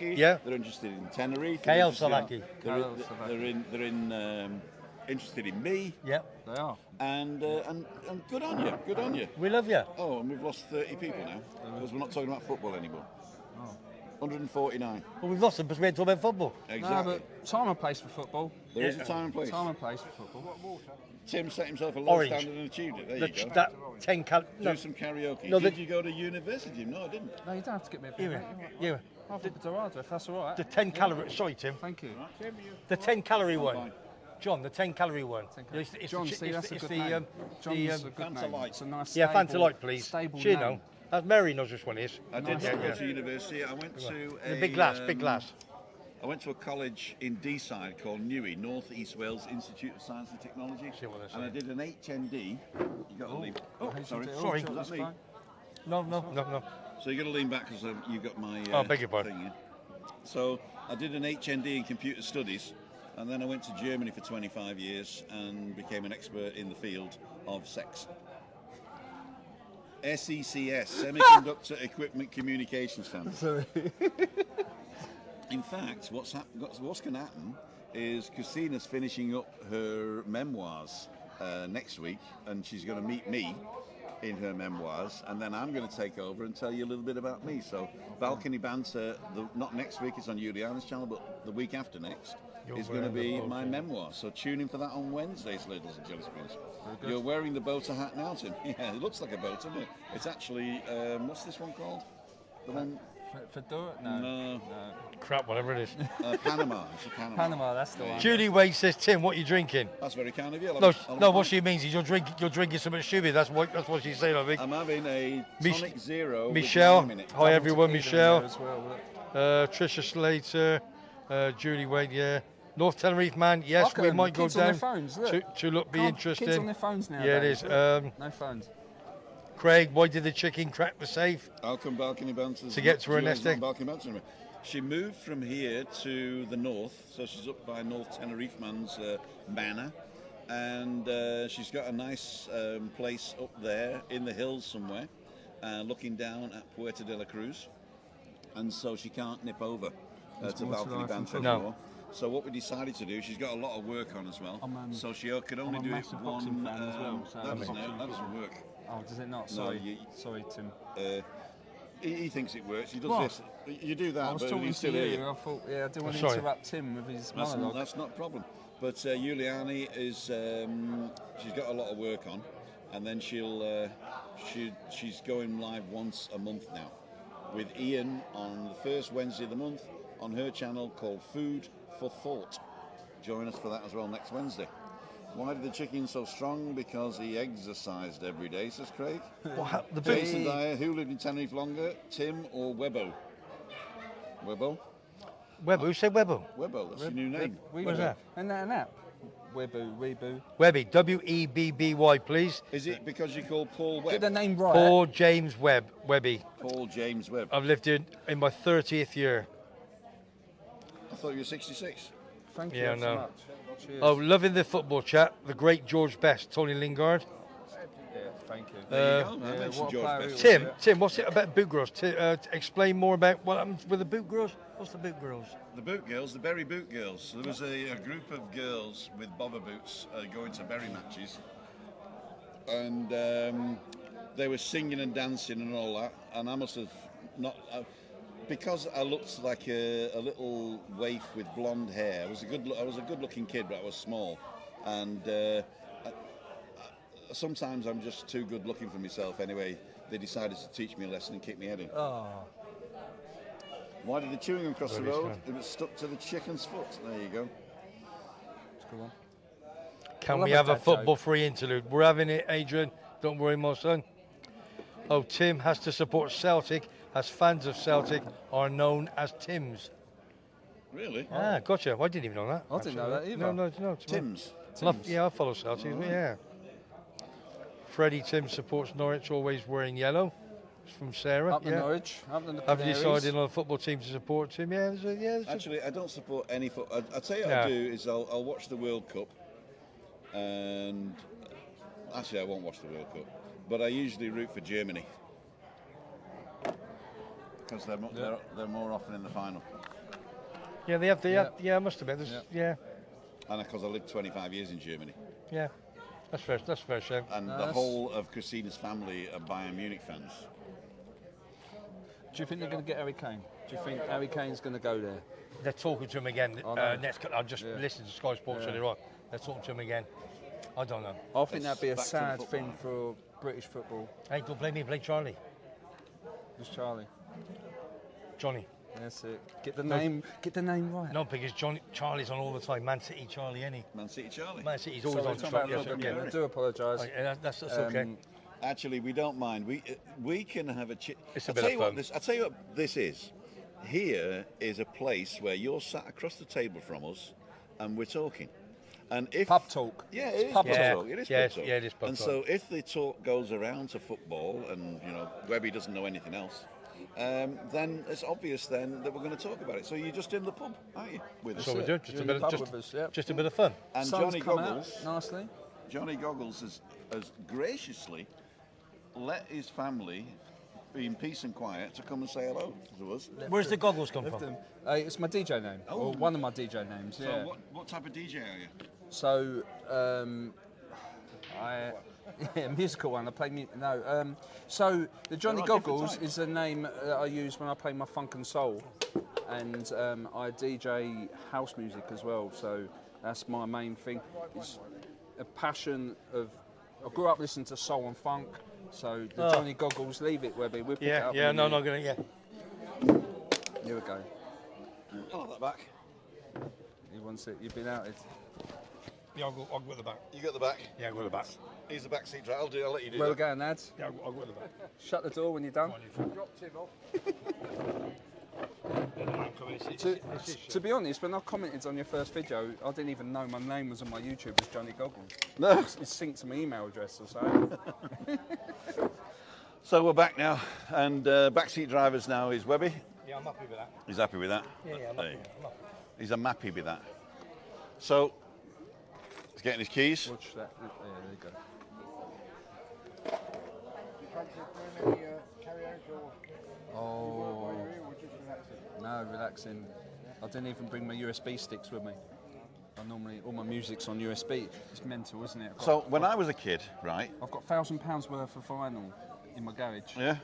They're interested in Tenerife. Kyle They're Salaki. interested in me. Yep. They are. And good on you. We love you. Oh, and we've lost 30 people now because we're not talking about football anymore. 149. Well, we've lost them because we ain't talking about football. Exactly. No, but time and place for football. There is a time and place. Time and place for football. Tim set himself a low Orange. standard and achieved it. There you go. That 10 cal. Do some karaoke. No, Did you go to university? No, I didn't. No, you don't have to get me a beer. Yeah. I'll flip it to Dorado if that's all right. The 10 calorie. Sorry, Tim. Thank you. The 10 calorie Fine. one. John, the 10-calorie one. 10 calories. It's John, the, see, that's a it's good the, name. John's a good Fanta name. Light. It's a nice yeah, stable, Fanta Light, please. Stable She name. know. Mary knows which one it is. I did Nice. go to university. I went to The big glass, big um, glass. I went to a college in Deeside called Newey, North East Wales Institute of Science and Technology, See what they're and I did an HND. You got to leave. Oh, sorry. Sorry. Was That's that me? fine. No. So you got to lean back because you got my. Beg your pardon. thing here. So I did an HND in computer studies, and then I went to Germany for 25 years and became an expert in the field of sex. SECS, Semiconductor Equipment Communication Standards. Sorry. In fact, what's going to happen is Christina's finishing up her memoirs next week, and she's going to meet me in her memoirs, and then I'm going to take over and tell you a little bit about me. So, Balcony Banter, not next week, it's on Juliana's channel, but the week after next is going to be my memoir. So, tune in for that on Wednesdays, ladies and gentlemen. You're wearing the boater hat now, Tim. Yeah, it looks like a boater, but it's actually, what's this one called? The one. Fedora? No. Crap, whatever it is. Panama. It's a Panama. Panama, that's the one. Julie Wade says, Tim, what are you drinking? That's very kind of you. No, what she means is you're drinking something stupid. That's what she's saying, I think. I'm having a tonic zero. Michelle, with lime in it. hi everyone, Tequila in Michelle, there as well, look. Trisha Slater, Julie Wade, yeah. North Tenerife man, yes, Look at we them, might go kids on their down phones, look. to look be interesting. Kids on their phones now. Yeah, it is. No phones. Craig, why did the chicken crack the safe? I'll come Balcony Banter. To get to her nest egg. Balcony Banter anymore. She moved from here to the north, so she's up by North Tenerife man's manor, and she's got a nice place up there in the hills somewhere, looking down at Puerto de la Cruz, and so she can't nip over to Balcony Banter No. anymore. So what we decided to do, she's got a lot of work on as well, so she could only I'm a do it massive boxing one. fan as well, so that doesn't work. Oh, does it not? No, Sorry. Sorry, Tim. He thinks it works. He does What? this. You do that, I was but talking he's to still here. you. I thought, I didn't want to sorry. interrupt Tim with his That's monologue. that's not a problem. But Juliani is she's got a lot of work on, and then she's going live once a month now with Ian on the first Wednesday of the month on her channel called Food for Thought. Join us for that as well next Wednesday. Why did the chicken so strong? Because he exercised every day, says Craig. The Jason Dyer, who lived in Tenerife longer, Tim or Webbo? Webbo? Webbo, who said Webbo? Webbo, that's your new name. Where's that? And that and that. Weeboo. Webby, W-E-B-B-Y, please. Is it because you call Paul Get Webb? the name right. Paul James Webby. Paul James Webb. I've lived in my 30th year. I thought you were 66. Thank you Yeah, so no. much. Cheers. Oh, loving the football chat. The great George Best, Tony Lingard. Yeah, thank you. There you go. I yeah, mentioned what a George player Best. he was. Tim, Tim, what's it about boot girls? Explain more about what happens with the boot girls. What's the boot girls? The boot girls, the Berry boot girls. There was a group of girls with bobber boots going to Berry matches, and they were singing and dancing and all that. And I must have not, because I looked like a little waif with blonde hair. I was a good-looking kid, but I was small, and sometimes I'm just too good-looking for myself. Anyway, they decided to teach me a lesson and kick me head in. Oh, Why did the chewing gum cross the Very road? smart. It was stuck to the chicken's foot. There you go. Go on. can I we love have a that joke. football-free interlude? We're having it, Adrian. Don't worry, my son. Oh, Tim has to support Celtic, as fans of Celtic are known as Tims. Really? Ah, gotcha. I didn't even know that. I didn't know that actually. either. No. Tim's. Yeah, I follow Celtic. Yeah. Freddie Tim supports Norwich, always wearing yellow. It's from Sarah. Up the yeah. Norwich, up the Have you Canaries. decided on a football team to support Tim? Yeah, Actually, I don't support any foot. I'll tell you what Yeah. I'll do is I'll watch the World Cup, and actually I won't watch the World Cup, but I usually root for Germany because they're more often in the final, Yeah, they have. Yeah. Yeah, I must admit. Yeah, and because I lived 25 years in Germany, yeah. That's fair. That's fair, Shane. and the whole of Christina's family are Bayern Munich fans. Do you think they're going to get Harry Kane? Do you think Harry Kane's going to go there? They're talking to him again. I know. I just listened to Sky Sports earlier on. They're talking to him again. I don't know. I think that'd be a back to the sad football. thing for British football. Hey, don't blame me. Blame Charlie. Just Charlie. Johnny. That's it. Get the name right. No, because Charlie's on all the time. Man City Charlie, any. Man City Charlie. Man City's always Sorry, on talking top. about Yes, Robin, yeah. I do apologise. Oh, yeah, that's okay. Actually, we don't mind. We can have a chat. It's a I'll bit tell of you fun. what I'll tell you what this is. Here is a place where you're sat across the table from us, and we're talking. And if Pub talk. Yeah, it is pub pub talk. talk. It is Yeah, pub talk. yeah, it is pub and talk. so if the talk goes around to football, and Webby doesn't know anything else, then it's obvious then that we're going to talk about it. So you're just in the pub, aren't you? With us. So we're doing just You're a in bit the of pub with us, yeah. just a bit of fun. And Sun's Johnny come Goggles. out nicely. Johnny Goggles has graciously let his family be in peace and quiet to come and say hello to us. Where's the goggles come from? It's my DJ name, or one of my DJ names. So Yeah. what type of DJ are you? So, musical one. I play so the Johnny There are different Goggles types. is a name that I use when I play my funk and soul, and I DJ house music as well. So that's my main thing. It's a passion of. I grew up listening to soul and funk. So the Johnny Goggles, leave it, Webby. We'll pick it up. Yeah, when no, we- not gonna. Yeah. Here we go. I'll have that back. He wants it. You've been outed. Yeah, I'll go at the back. You got the back. Yeah, I'll go at the back. He's the back seat driver. I'll let you do Where we that. going, lads? Yeah, I'll go at the back. Shut the door when you're done. Dropped him off. To be honest, when I commented on your first video, I didn't even know my name was on my YouTube as Johnny Goggles. No. It's synced to my email address or so. So we're back now, and backseat drivers now is Webby. Yeah, I'm happy with that. He's happy with that. Yeah, I'm happy. He's a mappy with that. So he's getting his keys. Watch that. Yeah, there you go. You fancy doing any karaoke or Oh, or just relaxing? no, relaxing. I didn't even bring my USB sticks with me. I normally, all my music's on USB. It's mental, isn't it? So when I was a kid, right? I've got £1,000 worth of vinyl in my garage. Yeah.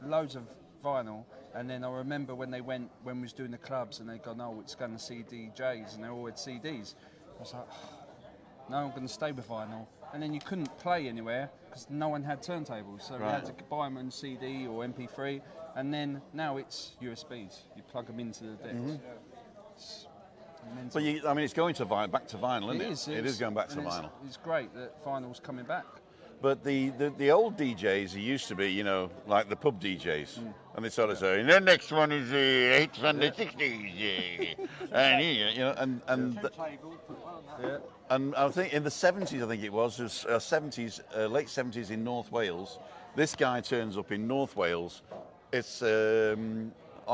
Loads of vinyl. And then I remember when we was doing the clubs and they'd gone, oh, it's going to CDJs, and they all had CDs. I was like, no, I'm going to stay with vinyl. And then you couldn't play anywhere because no one had turntables. So we had to buy them on CD or MP3. And then now it's USBs. You plug them into the decks. It's mental. But it's going to back to vinyl, isn't it? is. It is going back to And vinyl. It's great that vinyl's coming back. But the old DJs, he used to be, like the pub DJs, and they sort of say, the next one is the 860s, and I think in the 70s, I think it was 70s, late 70s in North Wales. This guy turns up in North Wales. It's on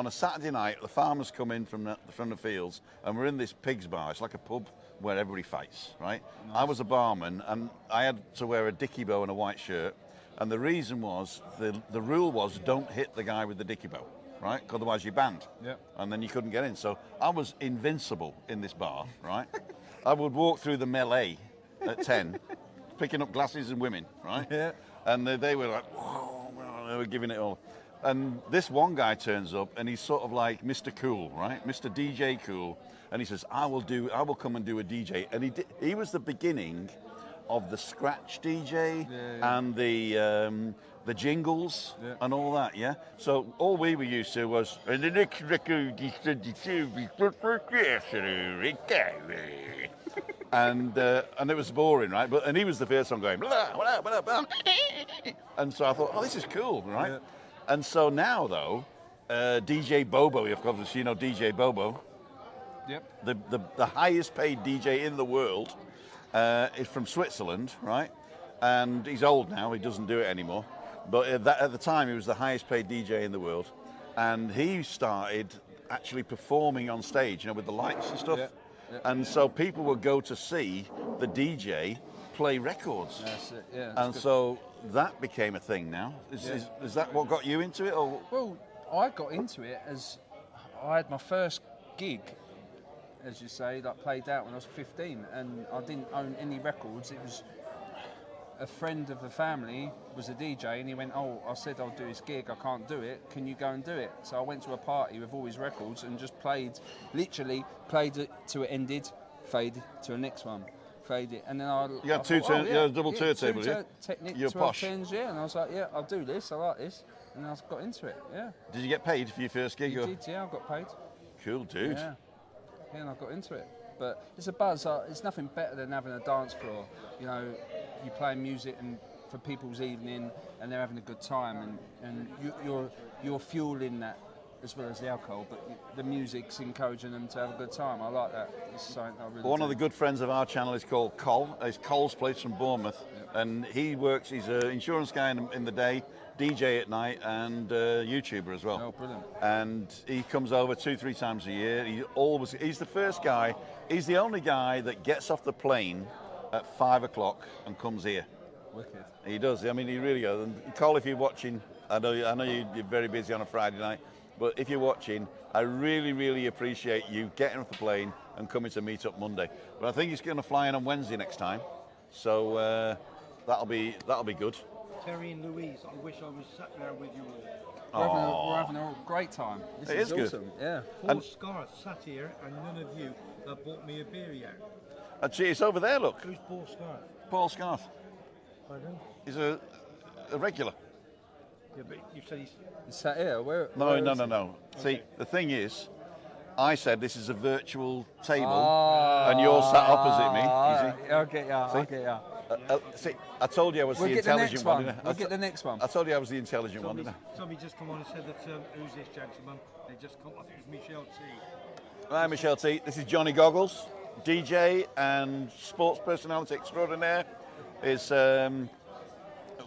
a Saturday night. The farmers come in from the fields, and we're in this pigs bar. It's like a pub where everybody fights, right? Nice. I was a barman, and I had to wear a dicky bow and a white shirt. And the reason was, the rule was, don't hit the guy with the dicky bow, right? Otherwise you're banned. Yep. And then you couldn't get in. So I was invincible in this bar, right? I would walk through the melee at 10, picking up glasses and women, right? Yeah. And they were like, whoa, they were giving it all. And this one guy turns up, and he's sort of like Mr. Cool, right? Mr. DJ Cool. And he says, I will come and do a DJ. And he was the beginning of the scratch DJ and the jingles and all that, yeah? So all we were used to was, and the next record is 22, and it was boring, right? And he was the first one going, blah, blah, blah, blah. And so I thought, oh, this is cool, right? Yeah. And so now, though, DJ Bobo, of course, DJ Bobo, Yep. the highest paid DJ in the world, is from Switzerland, right? And he's old now, he doesn't do it anymore. But at the time, he was the highest paid DJ in the world. And he started actually performing on stage, with the lights and stuff. Yep. Yep. And so people would go to see the DJ play records. That's it, yeah. And so that became a thing now. Is that what got you into it? Or? Well, I got into it as I had my first gig, as you say, that played out when I was 15, and I didn't own any records. It was a friend of the family was a DJ, and he went, oh, I said I'll do his gig, I can't do it, can you go and do it? So I went to a party with all his records and just literally played it till it ended, fade to the next one. played it, and then I. You had I two thought, turn, you had a double turntable, yeah? Technic, You're 12 posh. turns, yeah. And I was like, yeah, I'll do this. I like this, and I got into it. Yeah. Did you get paid for your first gig? You Or? did, yeah. I got paid. Cool, dude. Yeah. Yeah, and I got into it. But it's a buzz. It's nothing better than having a dance floor. You know, you playing music and for people's evening, and they're having a good time, and you're fueling that as well as the alcohol. But the music's encouraging them to have a good time. I like that. It's something I really One do. of the good friends of our channel is called Col. It's Col's Place from Bournemouth, and he works. He's an insurance guy in the day, DJ at night, and YouTuber as well. Oh, brilliant! And he comes over 2-3 times a year. He's the first guy. He's the only guy that gets off the plane at 5 o'clock and comes here. Wicked. He does. I mean, he really does. And Col, if you're watching, I know you're very busy on a Friday night, but if you're watching, I really, really appreciate you getting off the plane and coming to meet up Monday. But I think he's going to fly in on Wednesday next time, so that'll be good. Terry and Louise, I wish I was sat there with you all. We're having a great time. This It is good. awesome. Yeah. Paul Scarth sat here, and none of you have bought me a beer yet. Actually, it's over there. Look, Who's Paul Scarth? Paul Scarth. Pardon? He's a regular. Yeah, but you said he's. Is that here? Where No. is it? See, the thing is, I said this is a virtual table, Ah, and you're sat opposite me. You see? I'll get ya. See? I'll get ya. See, I told you I was We'll the get the intelligent next one. one. Didn't I? We'll get the next one. I told you I was the intelligent one, didn't Somebody just come on and said that who's this gentleman? They just come. I think it was Michelle T. I? Hi, Michelle T. This is Johnny Goggles, DJ and sports personality extraordinaire. Is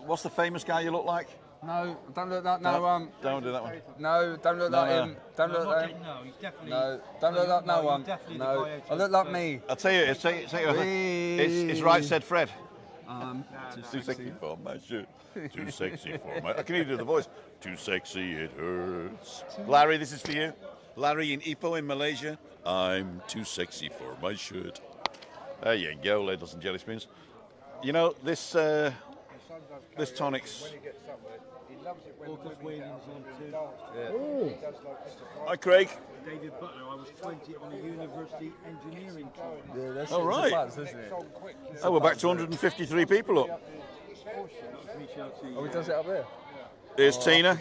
what's the famous guy you look like? No, don't look like no one. Don't do that one. No, don't look like him. Don't look like him. No, he's definitely. No, don't look like no he's one. definitely the No, guy I look like me. I'll tell you. It's right, said Fred. Too Too sexy for my shirt. Too sexy for my. I can even do the voice. Too sexy, it hurts. Larry, this is for you. Larry in Ipoh in Malaysia. I'm too sexy for my shirt. There you go, ladies and jelly spoons. You know this tonic's. August Whaling's on too. Hi, Craig. David Butler, I was 20 on a university engineering course. Yeah, that's All right. Buzz, isn't it? Oh, we're back to 153 people up. Michelle T. Oh, he does it up there. Here's Tina.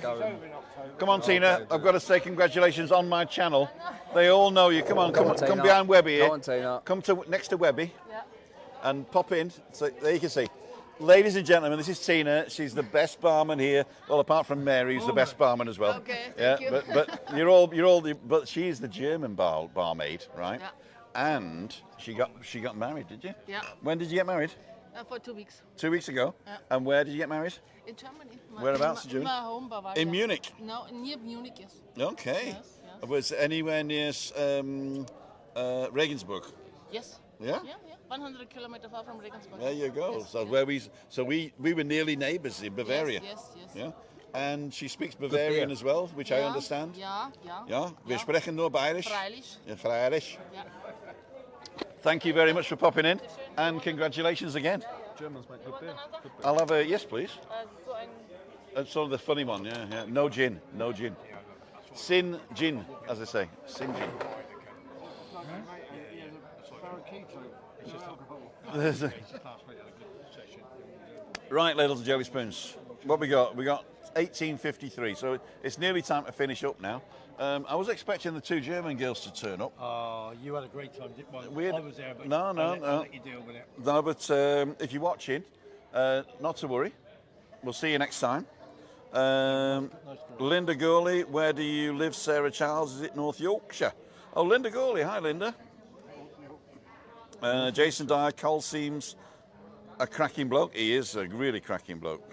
Come on, Tina. I've got to say congratulations on my channel. They all know you. Come on, come Tina. behind Webby here. Go on, Tina. Come to next to Webby Yeah. and pop in. So there you can see. Ladies and gentlemen, this is Tina. She's the best barman here. Well, apart from Mary, who's the best barman as well. Okay, yeah, thank you. but but she's the German barmaid, right? Yeah. And she got married, did you? Yeah. When did you get married? For 2 weeks 2 weeks ago. Yeah. And where did you get married? in Germany. Whereabouts in Germany? My home, Bavaria. In Munich. No, near Munich, yes. Okay. Yes, yes. Was it anywhere near Regensburg? Yes. Yeah? Yeah. 100 kilometers far from Regensburg. There you go. Yes, So yes. where we were nearly neighbours in Bavaria. Yes. Yeah. And she speaks Bavarian as well, which I understand. Ja. Ja, wir sprechen nur Bayerisch. Freilich. Ja, Freilich. Ja. Thank you very much for popping in, and congratulations again. Germans make good beer. I'll have a yes, please. So ein That's sort of the funny one, yeah. No gin. Sin gin, as I say. Sin gin. Right, ladles and jelly spoons. What we got? We got 1853. So it's nearly time to finish up now. I was expecting the two German girls to turn up. You had a great time, didn't you? We had- I was there, but No. I'll let you deal with it. No, but if you're watching, not to worry. We'll see you next time. Linda Gurley, where do you live, Sarah Charles? Is it North Yorkshire? Oh, Linda Gurley. Hi, Linda. Jason Dyer, Cole seems a cracking bloke. He is a really cracking bloke.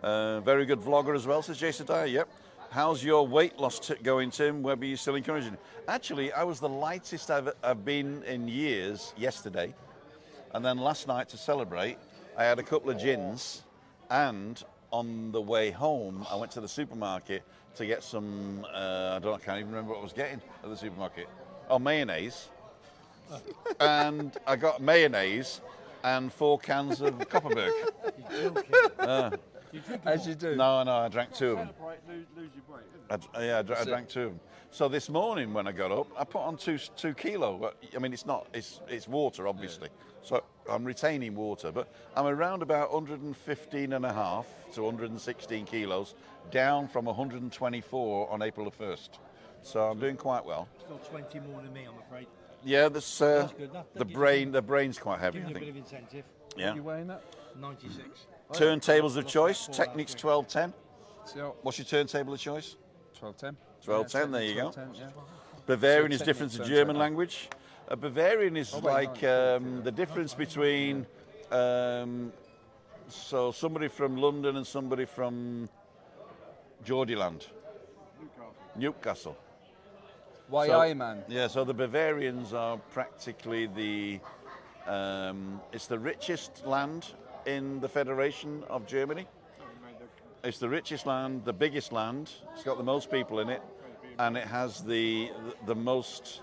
Very good vlogger as well, says Jason Dyer. Yep. How's your weight loss going, Tim? Webby, you still encouraging? Actually, I was the lightest I've been in years yesterday. And then last night, to celebrate, I had a couple of gins. And on the way home, I went to the supermarket to get some, I can't even remember what I was getting at the supermarket. Oh, mayonnaise. And I got mayonnaise and 4 cans of Copperberg. You're joking. You drink it As all. you do. No, I drank 2 of them. Lose your weight, isn't it? I drank 2 of them. So this morning when I got up, I put on 2 kilo. I mean, it's not. It's water, obviously. So I'm retaining water, but I'm around about 115 and a half to 116 kilos, down from 124 on April the 1st. So I'm doing quite well. Still 20 more than me, I'm afraid. Yeah, that's good. the brain's quite heavy. Give I you a bit think. of incentive. Yeah. You weighing that? 96. Turntables of choice. Technics 1210. So, What's your turntable of choice? 1210. 1210. There you go. 1210, yeah. Bavarian So is different to technique German turntable. language. A Bavarian is like the difference between so somebody from London and somebody from Geordieland, Newcastle. YI, man. Yeah, so the Bavarians are practically it's the richest land in the Federation of Germany. It's the richest land, the biggest land. It's got the most people in it, and it has the most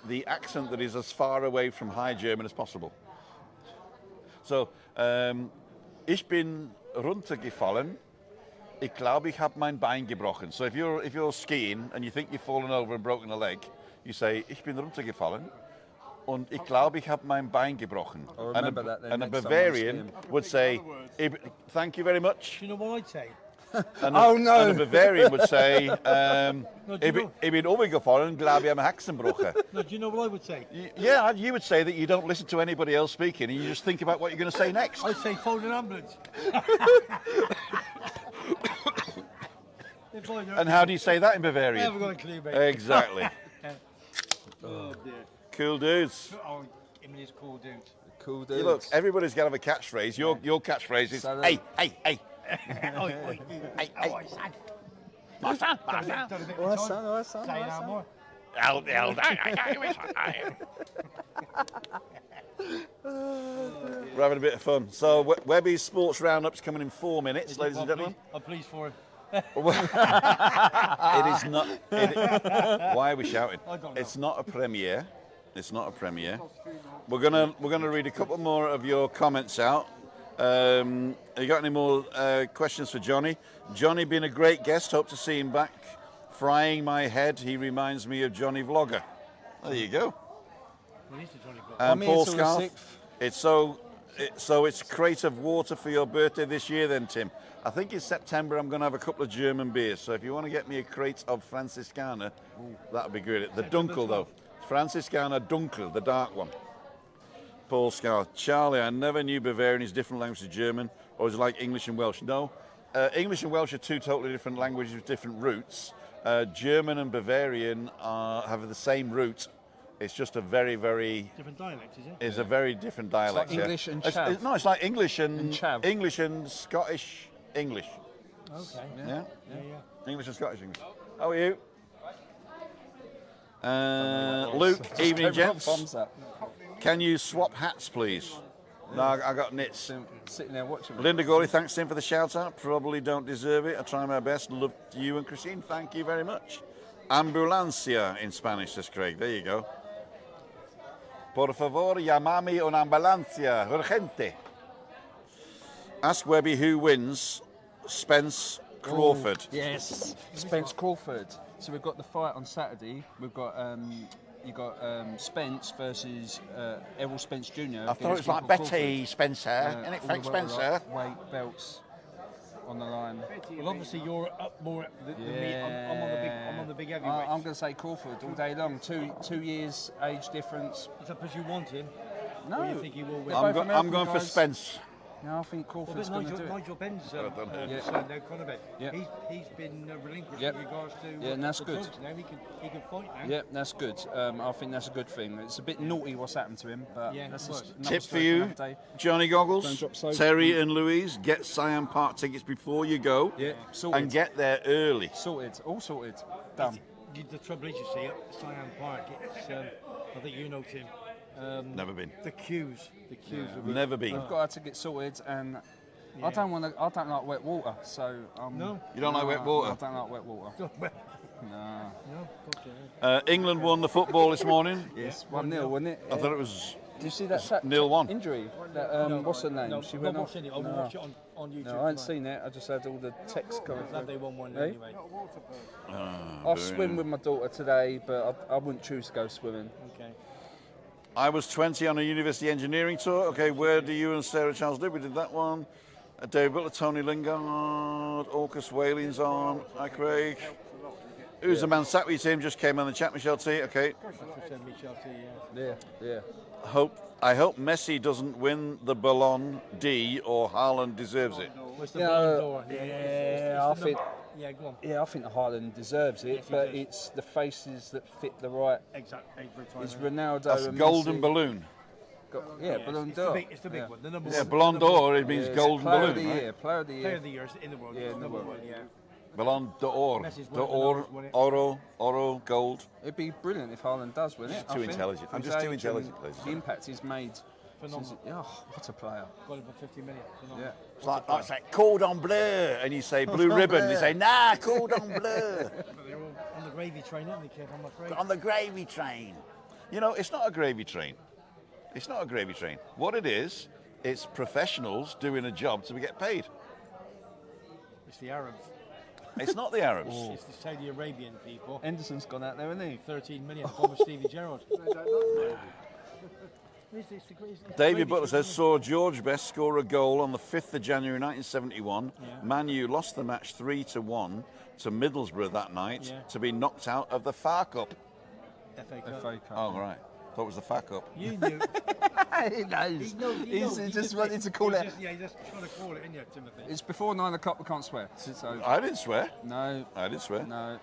the accent that is as far away from High German as possible. So, ich bin runtergefallen. Ich glaube, ich habe mein Bein gebrochen. So if you're skiing and you think you've fallen over and broken a leg, you say, ich bin runtergefallen. Und ich glaube, ich habe mein Bein gebrochen. And a Bavarian would say, thank you very much. Do you know what I'd say? And Oh, no. And a Bavarian would say, No, do you know? ich bin umgefallen, glaube ich, habe Haxen gebrochen. No, do you know what I would say? Yeah, you would say that you don't listen to anybody else speaking and you just think about what you're going to say next. I'd say phone an ambulance. If I know. And how do you say that in I Bavarian? haven't got a clue, mate. Exactly. Oh dear. Cool dudes. Oh, him and his cool dude. Cool You dude. look, everybody's got to have a catchphrase. Your catchphrase is, So hey, hey, hey. Oi, oi. Hey, Oh, hey. I said. What's that? Done a bit Oh, of that's time. son, oh, that's son, Say oh, that that's more. We're having a bit of fun. So, Webby's Sports Roundup's coming in 4 minutes, ladies and gentlemen. I'm pleased for him. It is not. Why are we shouting? I don't know. It's not a premiere. It's not a premiere. We're gonna read a couple more of your comments out. You got any more questions for Johnny? Johnny been a great guest. Hope to see him back. Frying my head. He reminds me of Johnny Vlogger. There you go. Well, he's the Johnny Block. And I'm here Paul till the Scarf. 6th. It's a crate of water for your birthday this year then, Tim. I think in September I'm going to have a couple of German beers. So if you want to get me a crate of Franziskaner, that would be great. The Dunkel though. Franziskaner Dunkel, the dark one. Paul Scarf. Charlie, I never knew Bavarian is different language to German, or is it like English and Welsh? No. English and Welsh are two totally different languages with different roots. German and Bavarian have the same root. It's just a very, very... Different dialect, is it? It's a very different dialect. like English and It's- chav. No, it's like English and chav. English and Scottish English. Okay. Yeah? Yeah. English and Scottish English. How are you? Luke, evening Everyone gents. thumbs up. Can you swap hats, please? No, I got knits. Sitting there watching me. Linda Gorley, thanks Tim for the shout out. Probably don't deserve it. I try my best. Love to you and Christine. Thank you very much. Ambulancia in Spanish, says Craig. There you go. Por favor, llamame una ambulancia. Urgente. Ask Webby who wins. Spence Crawford. Yes, Spence Crawford. So we've got the fight on Saturday. We've got Spence versus Errol Spence Jr. I thought it was like Betty Spencer, isn't it? Frank Spencer. Weight belts on the line. Well, obviously you're up more than me. I'm on the big heavyweights. I'm going to say Crawford all day long. Two years age difference. Is that because you want him? No, Or you think he will win? They're both I'm American going for guys. Spence. No, I think Well, Crawford's but going to do it. Nigel Ben's I don't know. Yeah. son, no Conor Yeah. He's been relinquished Yep. in regards to Yeah, and that's the good. drugs now. He can fight now. Yeah, that's good. I think that's a good thing. It's a bit naughty what's happened to him, but Yeah, that's it just was. another Tip for story you, another day. Johnny Don't Goggles, drop soap. Terry and Louise, get Siam Park tickets before you go. Yeah, sorted. And get there early. Sorted, all sorted, done. The trouble is, you see, at Siam Park, it's, I think you know, Tim. Never been. The queues. Will be- Never been. We've got to get sorted, and I don't like wet water, so No. You don't like wet water? I don't like wet water. No. No, England won the football this morning. Yes, 1-0, wasn't it? I thought it was Did you see that chap 0-1. injury? That, what's her name? No, She not went off. watching it. I'll watch it on YouTube. No, I ain't seen it. I just had all the text coming Glad they through. won one Eh? anyway. I'll swim with my daughter today, but I wouldn't choose to go swimming. Okay. I was 20 on a university engineering tour. Okay, where do you and Sarah Charles live? We did that one. David Butler, Tony Lingard, Orcus Whaling's on. Hi, Craig. Who's the man sat with your team? Just came on the chat, Michelle T. Okay. Yeah. I hope Messi doesn't win the Ballon D or Haaland deserves it. What's the Yeah, Ballon d'Or? I think. Yeah, go on. Yeah, I think Haaland deserves it, Yes, he but does. it's the faces that fit the right. Exactly. It's Ronaldo That's and golden Messi. balloon. Ballon It's d'Or. the big one. The number Yeah, one. Ballon d'Or, it means Yeah, golden player balloon, of the right? year. Player of the Player year. of the year in the world. Yeah, in the Number world. one, yeah. Ballon d'Or. Messi's The won it, oro, gold. It'd be brilliant if Haaland does win it. Just I too think. intelligent. For I'm his just too age intelligent, and ladies and The impact he's made. Phenomenal. Oh, what a player! Got it for 50 million. Phenomenal. Yeah. It's like say cordon bleu, and you say blue ribbon. They say nah, cordon bleu. But they're all on the gravy train, aren't they, Kev? I'm afraid. On the gravy train. You know, it's not a gravy train. It's not a gravy train. What it is, it's professionals doing a job to get paid. It's the Arabs. It's not the Arabs. It's the Saudi Arabian people. Henderson's gone out there, isn't he? 13 million. Former Stevie Gerrard. David Butler says, saw George Best score a goal on the 5th of January 1971. Yeah. Man U lost the match 3-1 to Middlesbrough that night Yeah. to be knocked out of the FA Cup. FA Cup. FA Cup. Oh, right. Thought it was the FA Cup. You knew. He knows. He knows. He's just wanted to call it. He's just trying to call it, isn't you, Timothy? It's before 9 o'clock. We can't swear. So I didn't swear. no, I didn't swear. no.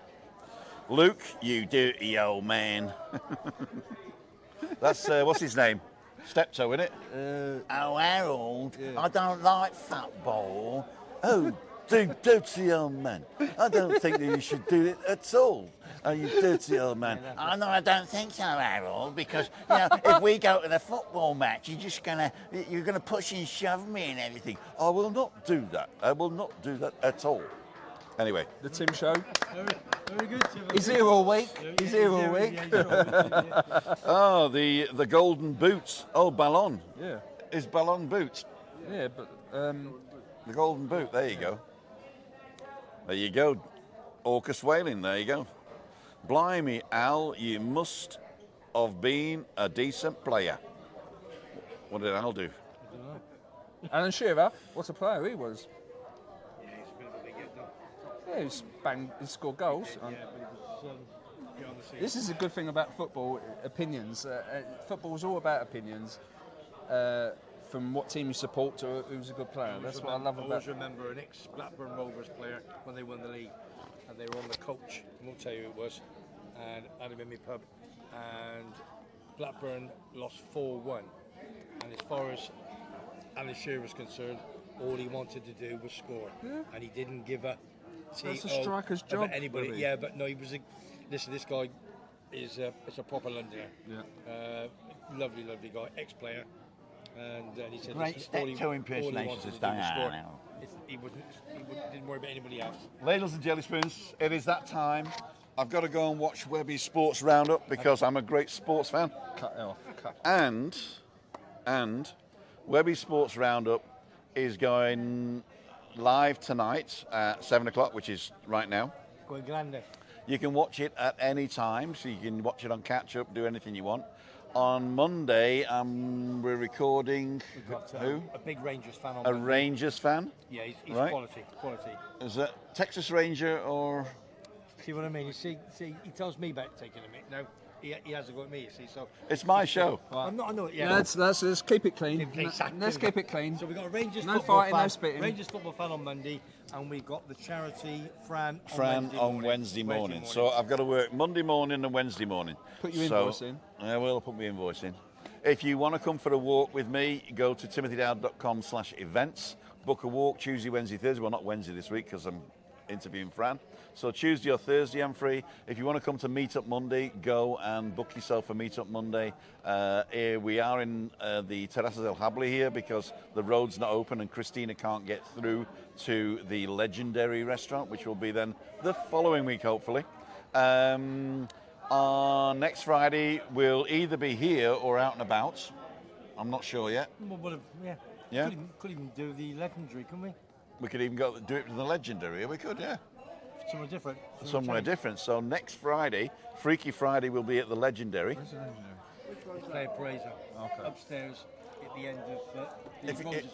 Luke, you dirty old man. That's, what's his name? Steptoe, innit? Oh, Harold, I don't like football. Oh, dirty old man. I don't think that you should do it at all. Oh, you dirty old man. Oh, no, I don't think so, Harold, because, you know, if we go to the football match, you're gonna push and shove me and everything. I will not do that. I will not do that at all. Anyway. The Tim Show. Very good, Timothy. He's here all week. He's here all week. Oh, the golden boots. Oh, Ballon. Yeah, Is Ballon boot. yeah, but The golden boot. There you go. There you go. Orcus Whaling. There you go. Blimey, Al, you must have been a decent player. What did Al do? Alan Shearer, what a player he was. Yeah, he's a bit of a big head, though. Yeah, he's banged, he scored goals. Yeah, but he was beyond the scene. This is a good thing about football, opinions. Football is all about opinions. From what team you support to who's a good player. That's what I love I about always remember an ex-Blackburn Rovers player when they won the league, and they were on the coach. I won't tell you who it was, and I had him in my pub, and Blackburn lost 4-1. And as far as Alan Shearer was concerned, all he wanted to do was score, and he didn't give a That's a striker's job, about anybody. really. Yeah, but no, he was. Listen, this guy is a proper Londoner. Yeah. Lovely guy, ex-player. And he said, Great listen, all he Steptoe all he impersonation wanted to do stay was out score. now. He didn't worry about anybody else. Ladles and jelly spoons. It is that time. I've got to go and watch Webby's Sports Roundup because I'm a great sports fan. Cut it off. Cut. And Webby's Sports Roundup is going live tonight at 7 o'clock, which is right now. Going grande. You can watch it at any time, so you can watch it on catch up, do anything you want. On Monday, we're recording. We've got who? a big Rangers fan on A Monday. Rangers fan. Yeah, he's right? quality. Is that Texas Ranger or? See what I mean? You see, he tells me about taking a minute. No, he has to go at me, you see. So It's my show. I'm not. I know it. Yeah, Yeah. let's keep it clean. Exactly. Let's keep it clean. So we got a Rangers No football fighting, fan, no spitting. Rangers football fan on Monday, and we got the charity Fran On Wednesday morning. So I've got to work Monday morning and Wednesday morning. Put your invoice in. I will put my invoice in. If you want to come for a walk with me, go to timothydowd.com/events. Book a walk Tuesday, Wednesday, Thursday. Well, not Wednesday this week because I'm interviewing Fran. So Tuesday or Thursday I'm free. If you want to come to Meet Up Monday, go and book yourself a Meet Up Monday. Here we are in the Terrazas del Hable here because the road's not open and Christina can't get through to the legendary restaurant, which will be then the following week, hopefully. Next Friday, we'll either be here or out and about. I'm not sure yet. Well, yeah. Yeah? Could even do the legendary, couldn't we? We could even do it to the legendary. We could, yeah. Somewhere different. Somewhere different. So next Friday, Freaky Friday, will be at the legendary. Where's the legendary? It's Claire Fraser. Okay. Upstairs at the end of the Roses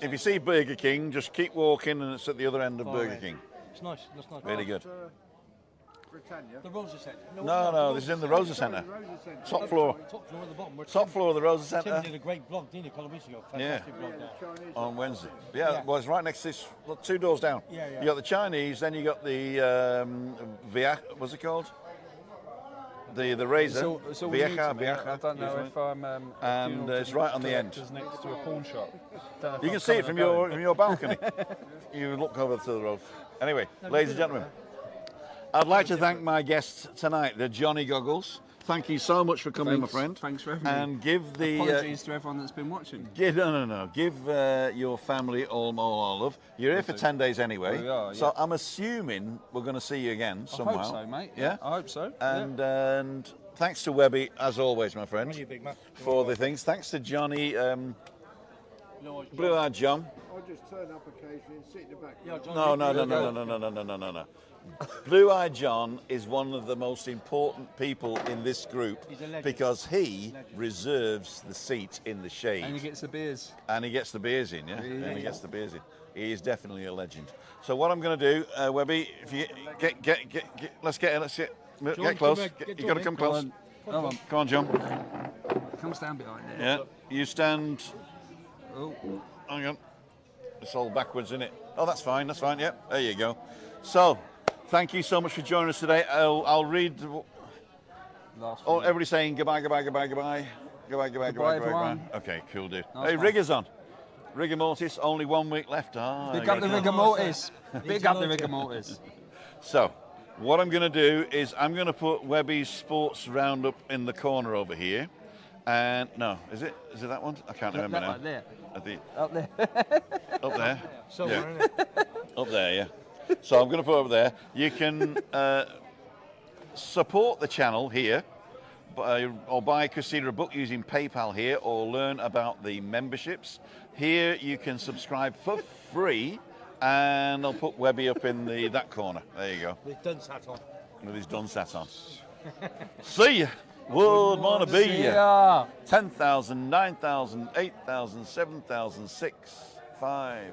If you Centre. see Burger King, just keep walking, and it's at the other end of Far Burger end. King. It's nice. That's nice. Really good. Britannia. The Roses Centre. No, this is in the Rosa Centre. Top floor. Top floor at the bottom. Where Top floor of the Rosa Tim Centre. did a great blog, didn't he, a couple of weeks ago? Yeah. Fantastic blog there. On Wednesday. Yeah, Yeah. well, it's right next to this, look, 2 doors down. Yeah, yeah. You got the Chinese, then you got the what's it called? The razor. It's all new to Vieja, me. I don't know Vieja. if I'm. And it's right on the end. Just next to a pawn shop. Don't know if You I'm can see it coming from or your balcony. You look over to the road. Anyway, ladies and gentlemen, I'd like to thank my guests tonight, the Johnny Goggles. Thank you so much for coming, my friend. Thanks for having me. And give the Apologies to everyone that's been watching. give your family all love. You're here for 10 days anyway, We are, so yeah. I'm assuming we're going to see you again I somehow. hope so, mate. Yeah, I hope so. and thanks to Webby as always, my friend, You big man. for the things. Thanks to Johnny, Blue Eyed John. I just turn up occasionally and sit in the back. Yeah, John, No. Blue Eyed John is one of the most important people in this group He's a legend. because he reserves the seat in the shade. And he gets the beers. And he gets the beers in, yeah? He And he is. gets the beers in. He is definitely a legend. So what I'm going to do, Webby, if you let's get John, close. come here, You get got to John come in. close. Come on. Come on, John. Come stand behind there. Yeah. You stand. Oh. Hang on. It's all backwards, isn't it? Oh, that's fine. That's fine. Yep. There you go. So, thank you so much for joining us today. I'll read. Last Oh, one. everybody's saying goodbye. everyone. Okay, cool, dude. Nice Hey, one. Rigger's on. Rigor Mortis, only 1 week left. Ah, Big I up the get it. rigor mortis. Big up the rigor mortis. So, what I'm going to do is I'm going to put Webby's Sports Roundup in the corner over here. And, no, is it that one? I can't remember now. Right there. At the, Up there. up there. Somewhere, Yeah. innit? Up there, yeah. So I'm going to put over there. You can support the channel here, or buy Christina a book using PayPal here, or learn about the memberships. Here you can subscribe for free, and I'll put Webby up in that corner. There you go, With dunce hat on. with his done sat on. See ya. Would want to be See ya. ya. 10,000, 9,000, 8,000, 7,000, 6, 5,